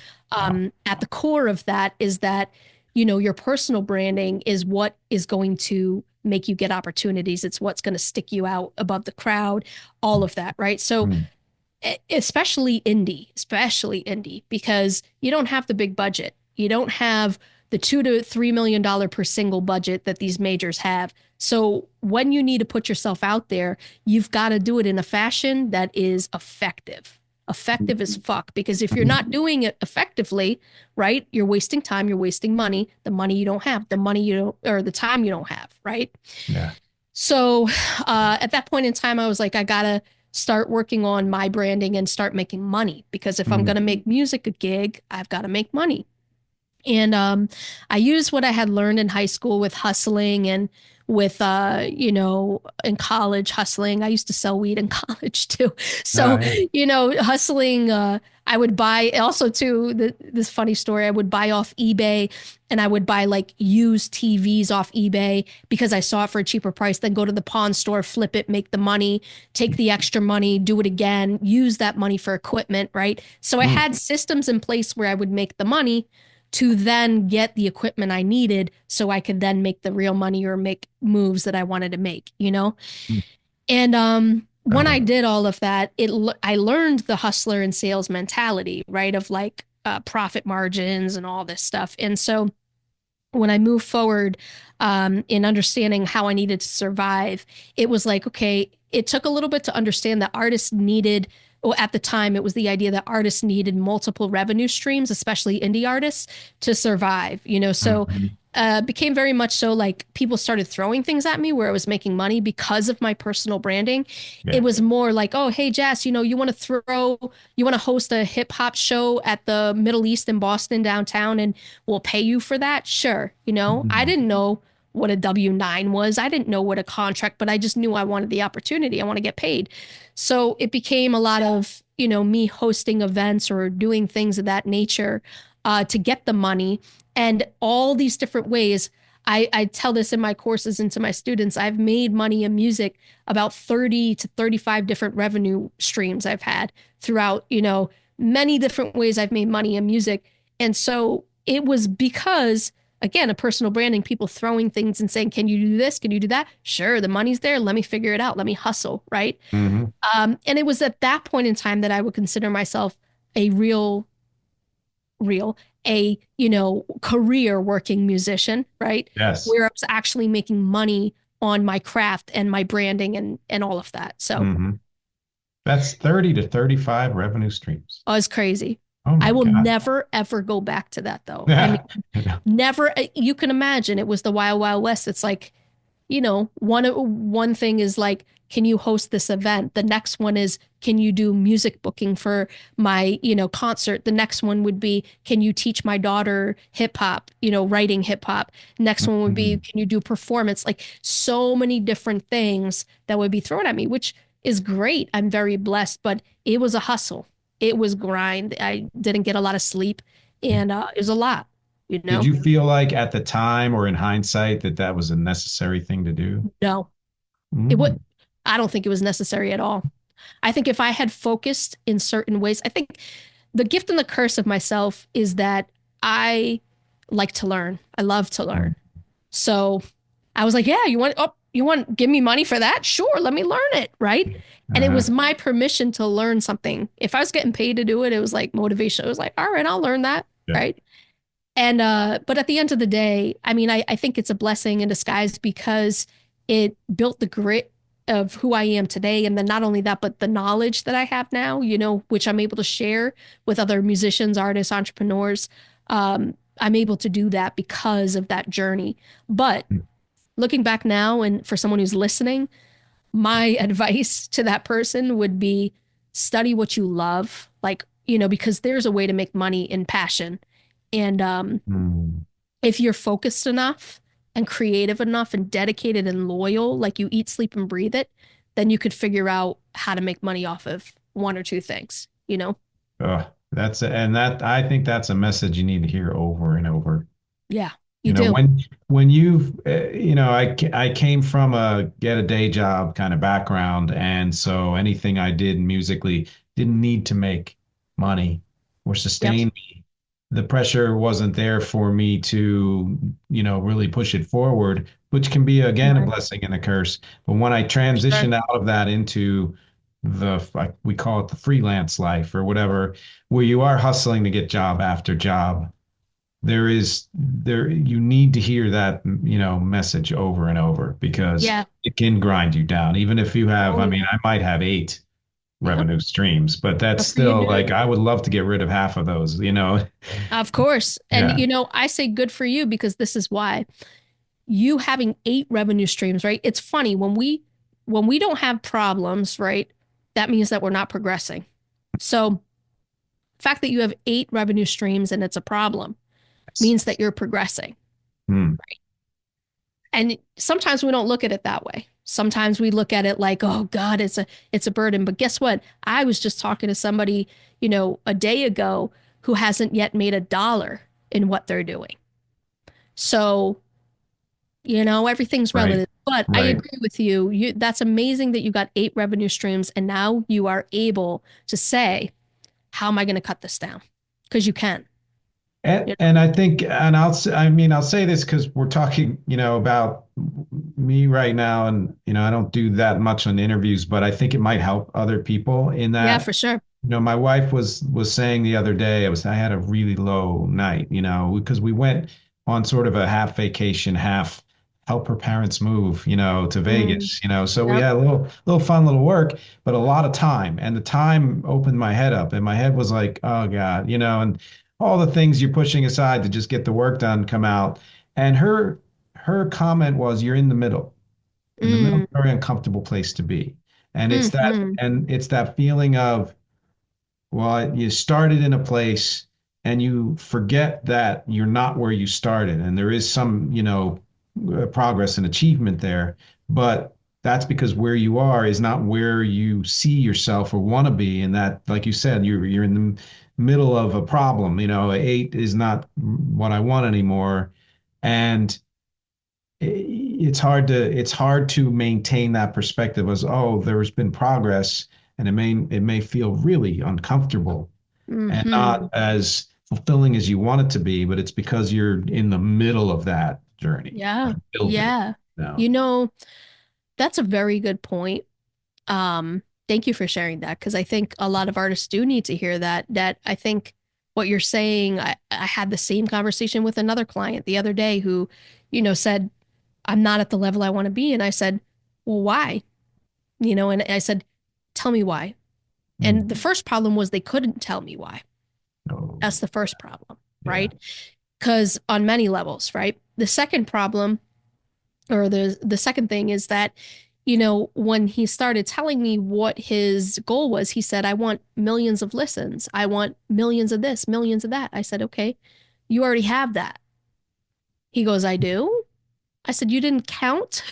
Wow. at the core of that is that, your personal branding is what is going to make you get opportunities. It's what's going to stick you out above the crowd, all of that. Right. So, Mm. especially indie, because you don't have the big budget. You don't have the $2 to $3 million per single budget that these majors have. So when you need to put yourself out there, you've got to do it in a fashion that is effective. Effective as fuck. Because if you're not doing it effectively, right, you're wasting time, you're wasting money, the money you don't have, the money you don't, or the time you don't have, right? Yeah. So at that point in time, I was like, I gotta start working on my branding and start making money because if I'm Mm. gonna make music a gig, I've got to make money. And I used what I had learned in high school with hustling and with in college hustling. I used to sell weed in college too. So, Oh, yeah. hustling, I would buy also too, this funny story, I would buy off eBay and I would buy like used TVs off eBay because I saw it for a cheaper price, then go to the pawn store, flip it, make the money, take the extra money, do it again, use that money for equipment, right? So I Mm. had systems in place where I would make the money to then get the equipment I needed so I could then make the real money or make moves that I wanted to make. Mm. And when Sounds I like did all of that, I learned the hustler and sales mentality, right? Of like profit margins and all this stuff. And so when I moved forward in understanding how I needed to survive, it was like, okay, it took a little bit to understand that artists needed, well, at the time, it was the idea that artists needed multiple revenue streams, especially indie artists, to survive. So Mhm. became very much so like people started throwing things at me where I was making money because of my personal branding. It Yeah. was more like, oh, hey, Jass, you want to host a hip hop show at the Middle East in Boston downtown and we'll pay you for that. Sure. I Mhm. didn't know what a W-9 was. I didn't know what a contract, but I just knew I wanted the opportunity. I want to get paid. So it became a lot of, me hosting events or doing things of that nature to get the money and all these different ways. I tell this in my courses and to my students. I've made money in music about 30 to 35 different revenue streams I've had throughout, many different ways I've made money in music. And so it was because, again, a personal branding, people throwing things and saying, can you do this? Can you do that? Sure, the money's there. Let me figure it out. Let me hustle. Right. Mhm. And it was at that point in time that I would consider myself a real, career working musician, right? Yes. Where I was actually making money on my craft and my branding and all of that. So Mhm. That's 30 to 35 revenue streams. I was crazy. Oh I my will God. never ever go back to that though. I mean, Yeah. Yeah. never, you can imagine it was the wild, wild west. It's like, one thing is like, can you host this event? The next one is, can you do music booking for my, concert? The next one would be, can you teach my daughter hip hop, writing hip hop? Next one would be, Mhm. can you do performance? Like so many different things that would be thrown at me, which is great. I'm very blessed, but it was a hustle. It was grind. I didn't get a lot of sleep and it was a lot. you Did know? you feel like at the time or in hindsight that that was a necessary thing to do? No, it would, Mm, I don't think it was necessary at all. I think if I had focused in certain ways, I think the gift and the curse of myself is that I like to learn. I love to mm, learn. So I was like, yeah, you want give me money for that? Sure, let me learn it, right? And it was uh-huh. my permission to learn something. If I was getting paid to do it, it was like motivation. It was like, all right, I'll learn that, Yeah. right? And but at the end of the day, I mean, I think it's a blessing in disguise because it built the grit of who I am today. And then not only that, but the knowledge that I have now, which I'm able to share with other musicians, artists, entrepreneurs. I'm able to do that because of that journey. But looking back now, and for someone who's listening, my advice to that person would be study what you love, like, because there's a way to make money in passion. And Mm. if you're focused enough and creative enough and dedicated and loyal, like you eat, sleep, and breathe it, then you could figure out how to make money off of one or two things, you know? And that I think that's a message you need to hear over and over. Yeah, You you know, do. when you've I came from a get a day job kind of background, and so anything I did musically didn't need to make money or Yep. sustain me. The pressure wasn't there for me to, really push it forward, which can be again a Right. blessing and a curse. But when I For sure. transitioned out of that into like we call it the freelance life or whatever, where you are hustling to get job after job, you need to hear that, message over and over because Yeah. it can grind you down. Even if you have, Oh, I yeah. mean, I might have eight Yep. revenue streams, but that's Good for you, still dude. like I would love to get rid of half of those. Of course. And, Yeah. I say good for you because this is why you having eight revenue streams, right? It's funny when we don't have problems, right? That means that we're not progressing. So, the fact that you have eight revenue streams and it's a problem means that you're progressing. Hmm. And sometimes we don't look at it that way. Sometimes we look at it like, oh God, it's a burden. But guess what? I was just talking to somebody, a day ago who hasn't yet made $1 in what they're doing. So, everything's Right. relative. But I Right. agree with you. That's amazing that you got eight revenue streams and now you are able to say, how am I going to cut this down? Because you can. And You and I think, and I mean, I'll say this because we're talking, about me right now, and I don't do that much on interviews, but I think it might help other people in Yeah, that. for sure. My wife was saying the other day, I had a really low night, because we went on sort of a half vacation, half help her parents move, to Mm, Vegas, so we yep. had a little fun little work, but a lot of time. And the time opened my head up, and my head was like, oh God, and all the things you're pushing aside to just get the work done come out. And her comment was, you're in the middle. And the middle is Mm, a very uncomfortable place to be. And hmm. it's that feeling of, well, you started in a place and you forget that you're not where you started. And there is some, progress and achievement there. But that's because where you are is not where you see yourself or want to be. And that, like you said, you're in the middle of a problem. Eight is not what I want anymore. And it's hard to maintain that perspective as, oh, there's been progress, and it may feel really uncomfortable and not Hmm. as fulfilling as you want it to be, but it's because you're in the middle of that journey Yeah. of building. Yeah. No. You know, that's a very good point. Thank you for sharing that because I think a lot of artists do need to hear that. That I think what you're saying, I had the same conversation with another client the other day who, said, I'm not at the level I want to be. And I said, well, why? And I said, tell me why. And the Mm. first problem was they couldn't tell me why. Oh, That's the first problem, yeah. right? Because on many levels, right? The second problem, or the second thing is that, when he started telling me what his goal was, he said, I want millions of listens. I want millions of this, millions of that. I said, okay, you already have that. He goes, I do. I said, you didn't count.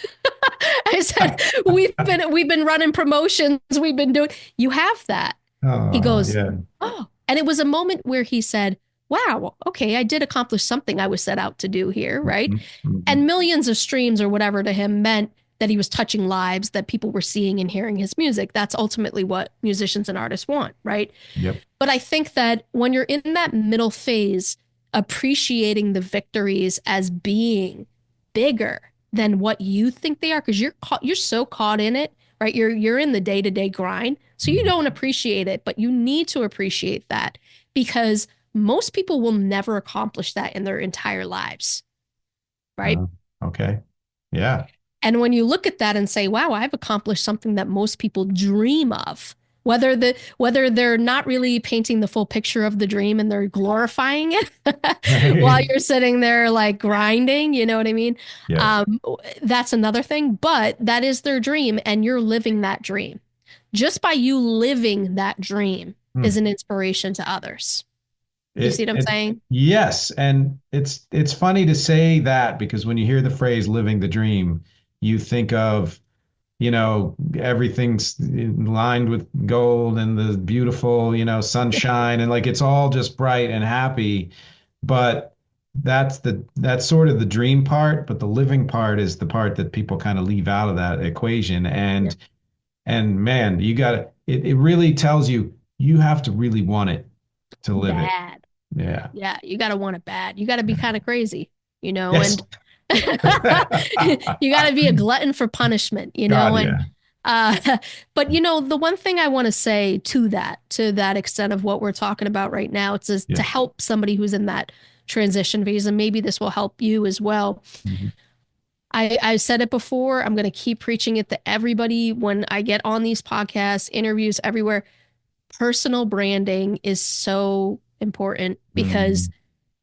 I said, we've been running promotions. We've been doing, you have that. He Oh, goes, yeah. oh. And it was a moment where he said, wow, okay, I did accomplish something I was set out to do here, right? Mhm, mhm. And millions of streams or whatever to him meant that he was touching lives, that people were seeing and hearing his music. That's ultimately what musicians and artists want, right? Yep. But I think that when you're in that middle phase, appreciating the victories as being bigger than what you think they are, because you're so caught in it, right? You're in the day-to-day grind. So you Mhm. don't appreciate it, but you need to appreciate that because most people will never accomplish that in their entire lives, right? Uh, okay. Yeah. And when you look at that and say, wow, I've accomplished something that most people dream of, whether they're not really painting the full picture of the dream and they're glorifying it while you're sitting there like grinding, you know what I mean? Yes. Um, that's another thing, but that is their dream and you're living that dream. Just by you living that dream is Hmm. an inspiration to others. You see It what I'm it saying? yes, and it's funny to say that because when you hear the phrase living the dream, you think of, everything's lined with gold and the beautiful, sunshine and like it's all just bright and happy. But that's sort of the dream part, but the living part is the part that people kind of leave out of that equation. Yeah. And man, it really tells you you have to really want it to live it. Bad. Yeah. Yeah, you got to want it bad. You got to be kind of crazy, Yes. and you got to be a glutton for punishment, God, and yeah. uh, but the one thing I want to say to that extent of what we're talking about right now, it's just to Yeah. help somebody who's in that transition phase, and maybe this will help you as well. Mhm. I said it before. I'm going to keep preaching it to everybody when I get on these podcasts, interviews, everywhere. Personal branding is so important because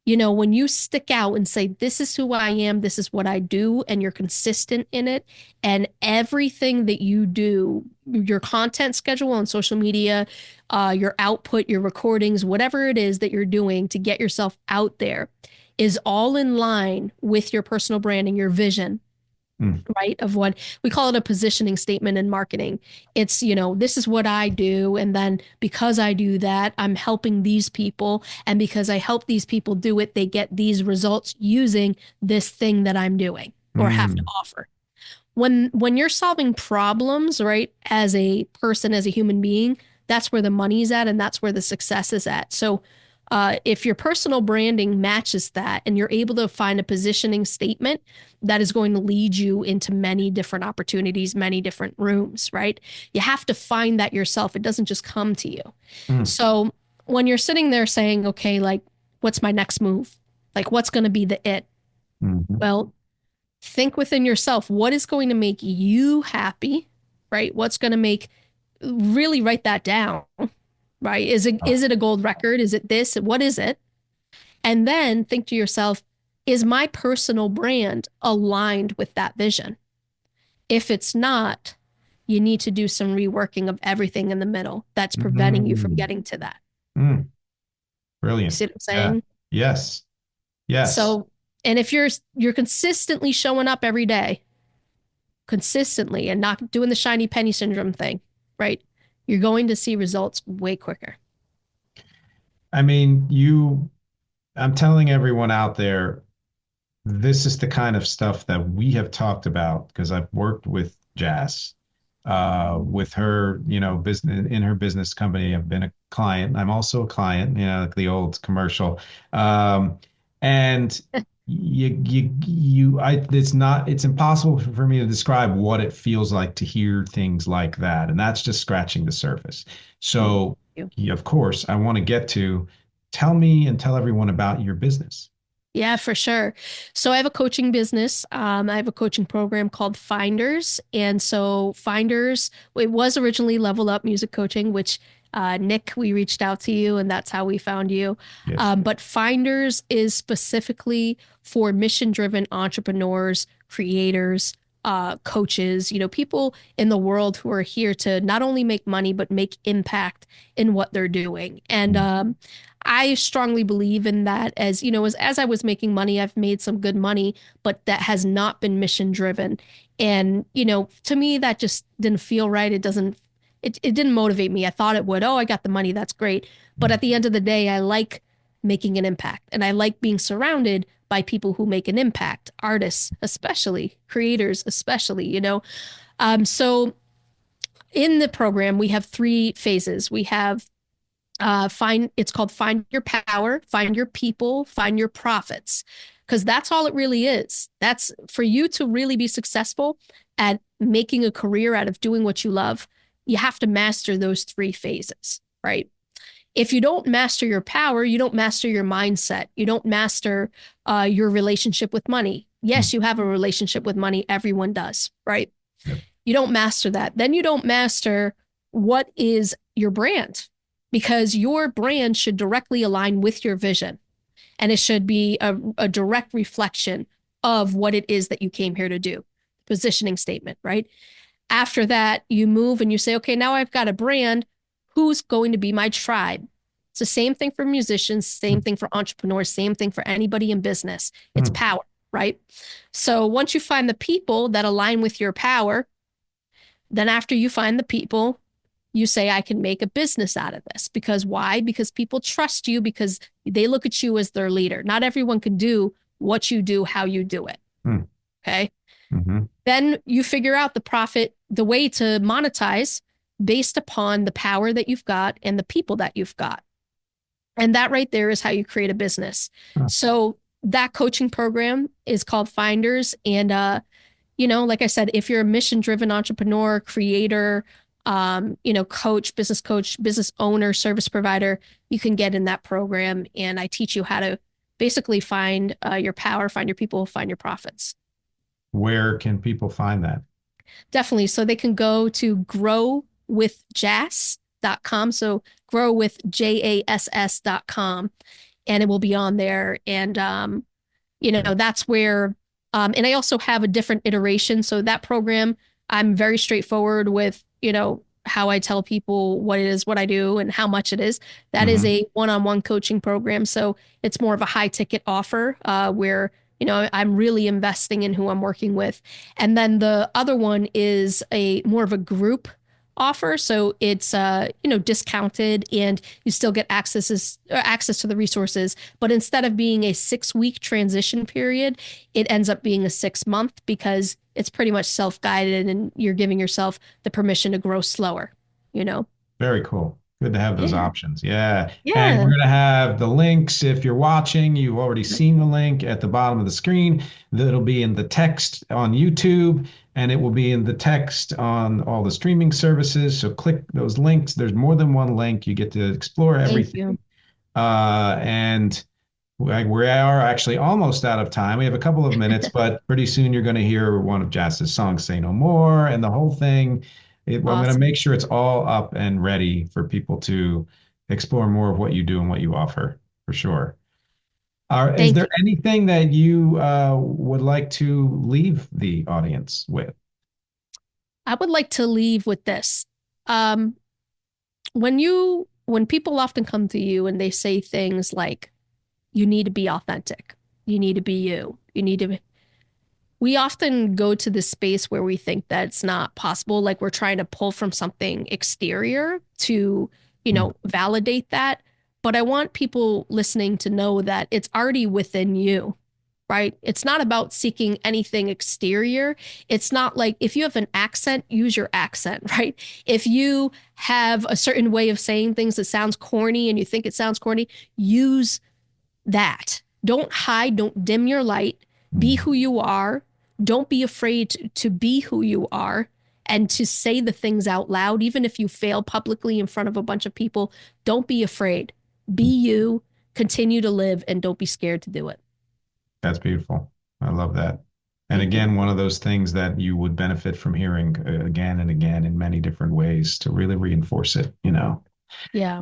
Mhm. when you stick out and say, this is who I am, this is what I do, and you're consistent in it, and everything that you do, your content schedule on social media, your output, your recordings, whatever it is that you're doing to get yourself out there, is all in line with your personal branding, your vision, Mm. right? Of what we call it a positioning statement in marketing. It's, this is what I do. And then because I do that, I'm helping these people. And because I help these people do it, they get these results using this thing that I'm doing or have to Mm. offer. When you're solving problems, right, as a person, as a human being, that's where the money's at and that's where the success is at. So if your personal branding matches that and you're able to find a positioning statement that is going to lead you into many different opportunities, many different rooms, right? You have to find that yourself. It doesn't just come to you. Mm. So when you're sitting there saying, okay, like, what's my next move? Like, what's going to be the it? Mhm. Well, think within yourself, what is going to make you happy, right? What's going to make really write that down, right? Oh. Is it a gold record? Is it this? What is it? And then think to yourself, is my personal brand aligned with that vision? If it's not, you need to do some reworking of everything in the middle that's preventing you from Mm. getting to that. Mm. You Brilliant. see what I'm Yeah. saying? Yes. Yes. So, and if you're consistently showing up every day, consistently and not doing the shiny penny syndrome thing, right? You're going to see results way quicker. I mean, I'm telling everyone out there, this is the kind of stuff that we have talked about because I've worked with Jass, with her, business in her business company. I've been a client. I'm also a client, like the old commercial. And it's impossible for me to describe what it feels like to hear things like that. And that's just scratching the surface. Thank So, you. yeah, of course, I want to get to tell me and tell everyone about your business. Yeah, for sure. So I have a coaching business. I have a coaching program called Finders. And so Finders, it was originally Level Up Music Coaching, which Nick, we reached out to you and that's how we found you. Yes. But Finders is specifically for mission-driven entrepreneurs, creators, coaches, people in the world who are here to not only make money, but make impact in what they're doing. And I strongly believe in that as I was making money, I've made some good money, but that has not been mission driven. And, to me, that just didn't feel right. It didn't motivate me. I thought it would. Oh, I got the money. That's great. But at the end of the day, I like making an impact. And I like being surrounded by people who make an impact, artists, especially, creators, especially, So in the program, we have three phases. We have it's called find your power, find your people, find your profits, because that's all it really is. That's for you to really be successful at making a career out of doing what you love. You have to master those three phases, right? If you don't master your power, you don't master your mindset, you don't master your relationship with money. Mm. Yes, you have a relationship with money. Everyone does, right? Yep. You don't master that. Then you don't master what is your brand, because your brand should directly align with your vision. And it should be a direct reflection of what it is that you came here to do. Positioning statement, right? After that, you move and you say, okay, now I've got a brand. Who's going to be my tribe? It's the same thing for musicians, same thing for entrepreneurs, same thing for anybody in business. It's Mm. power, right? So once you find the people that align with your power, then after you find the people, you say, I can make a business out of this. Because why? Because people trust you, because they look at you as their leader. Not everyone can do what you do, how you do it. Mm. Okay. Mm-hmm. Then you figure out the profit, the way to monetize based upon the power that you've got and the people that you've got. And that right there is how you create a business. Huh. So that coaching program is called Finders. And, like I said, if you're a mission driven entrepreneur, creator, coach, business owner, service provider, you can get in that program. And I teach you how to basically find your power, find your people, find your profits. Where can people find that? Definitely. So they can go to growwithjass.com. So growwithjass.com, and it will be on there. And, that's where, and I also have a different iteration. So that program, I'm very straightforward with, how I tell people what it is, what I do, and how much it is. That is Mm-hmm. a one-on-one coaching program. So it's more of a high ticket offer where, I'm really investing in who I'm working with. And then the other one is a more of a group offer. So it's discounted, and you still get access to the resources. But instead of being a 6-week transition period, it ends up being a 6-month, because it's pretty much self-guided and you're giving yourself the permission to grow slower, you know? Very cool. Good to have those Yeah. options. Yeah. And we're Yeah. going to have the links. If you're watching, you've already seen the link at the bottom of the screen. That'll be in the text on YouTube, and it will be in the text on all the streaming services. So click those links. There's more than one link. You get to explore Thank everything. you. And we are actually almost out of time. We have a couple of minutes, but pretty soon you're going to hear one of Jass's songs, Say No More, and the whole thing. I'm going to Awesome. make sure it's all up and ready for people to explore more of what you do and what you offer, for sure. Is Thank there you. anything that you would like to leave the audience with? I would like to leave with this. Um, when people often come to you and they say things like, you need to be authentic, you need to be you, we often go to this space where we think that it's not possible. Like we're trying to pull from something exterior to, Mm. validate that. But I want people listening to know that it's already within you, right? It's not about seeking anything exterior. It's not like if you have an accent, use your accent, right? If you have a certain way of saying things that sounds corny and you think it sounds corny, use that. Don't hide, don't dim your light. Be Mm. who you are. Don't be afraid to be who you are and to say the things out loud, even if you fail publicly in front of a bunch of people. Don't be afraid. Be you, continue to live, and don't be scared to do it. That's beautiful. I love that. And Thank you. again, one of those things that you would benefit from hearing again and again in many different ways to really reinforce it. Yeah.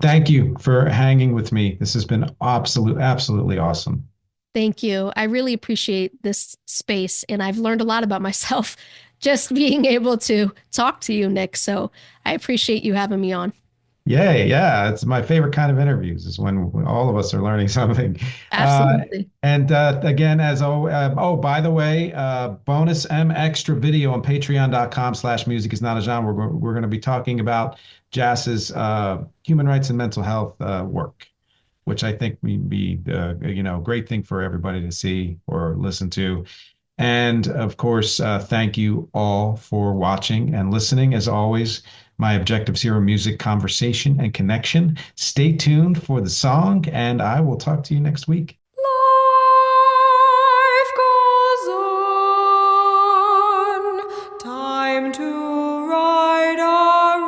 Thank you for hanging with me. This has been absolutely awesome. Thank you. I really appreciate this space, and I've learned a lot about myself just being able to talk to you, Nick. So I appreciate you having me on. Yay, yeah, it's my favorite kind of interviews is when all of us are learning something. Uh, Absolutely. and again, oh, by the way, bonus extra video on patreon.com/music is not a genre. We're going to be talking about Jass's human rights and mental health work. which I think would be a great thing for everybody to see or listen to. And of course, thank you all for watching and listening. As always, my objectives here are music, conversation, and connection. Stay tuned for the song, and I will talk to you next week. Life goes on, time to right our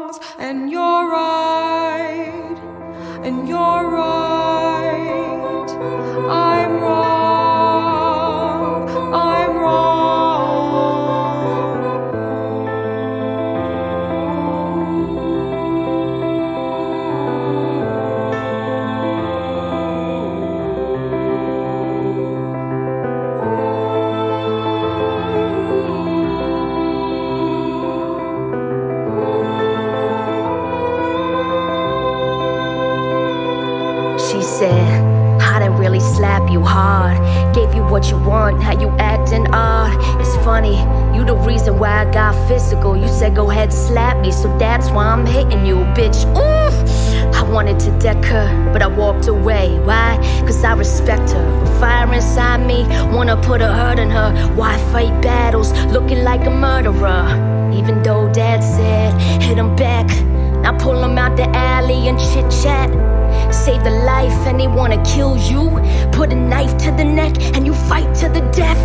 wrongs, and you're right, and you're right, I'm wrong, I'm wrong. She said, I didn't really slap you hard. Gave you what you want, how you acting odd. It's funny, you the reason why I got physical. You said go ahead, slap me, so that's why I'm hitting you, bitch. Ooh, I wanted to deck her, but I walked away. Why? Cause I respect her. The fire inside me, wanna put a hurt in her. Why fight battles, looking like a murderer? Even though dad said, hit him back. Now pull him out the alley and chit chat. Save the life and they wanna kill you. Put a knife to the neck and you fight to the death.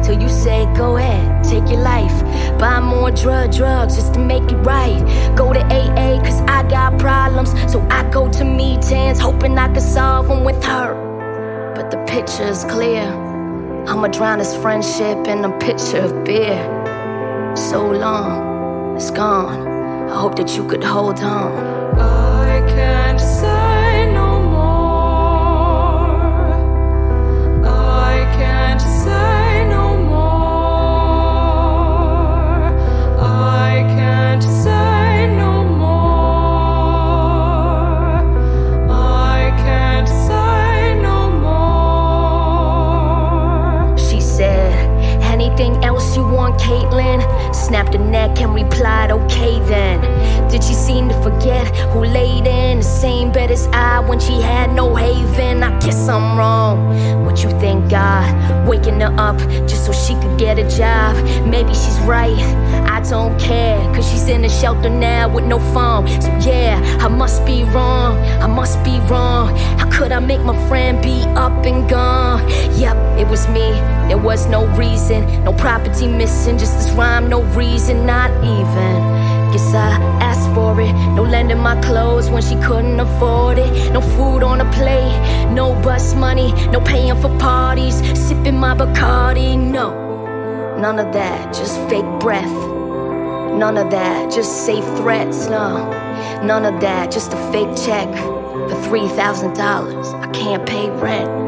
Till you say, go ahead, take your life. Buy more drugs just to make it right. Go to AA cause I got problems. So I go to meetings hoping I can solve them with her. But the picture's clear. I'ma drown this friendship in a pitcher of beer. So long, it's gone. I hope that you could hold on. I can't say no more. I can't say no more. I can't say no more. I can't say no more. She said, anything else you want, Caitlin? Snapped her neck and replied, okay then. Did she seem to forget who laid in the same bed as I when she had no haven? I guess I'm wrong. What you think, God? Waking her up just so she could get a job. Maybe she's right, I don't care. Cause she's in a shelter now with no phone. So yeah, I must be wrong, I must be wrong. How could I make my friend be up and gone? Yep, it was me, there was no reason. No property missing, just this rhyme, no reason, not even. Guess I asked for it. No lending my clothes when she couldn't afford it. No food on the plate, no bus money, no paying for parties, sipping my Bacardi, no. None of that, just fake breath. None of that, just safe threats, no. None of that, just a fake check for $3,000. I can't pay rent.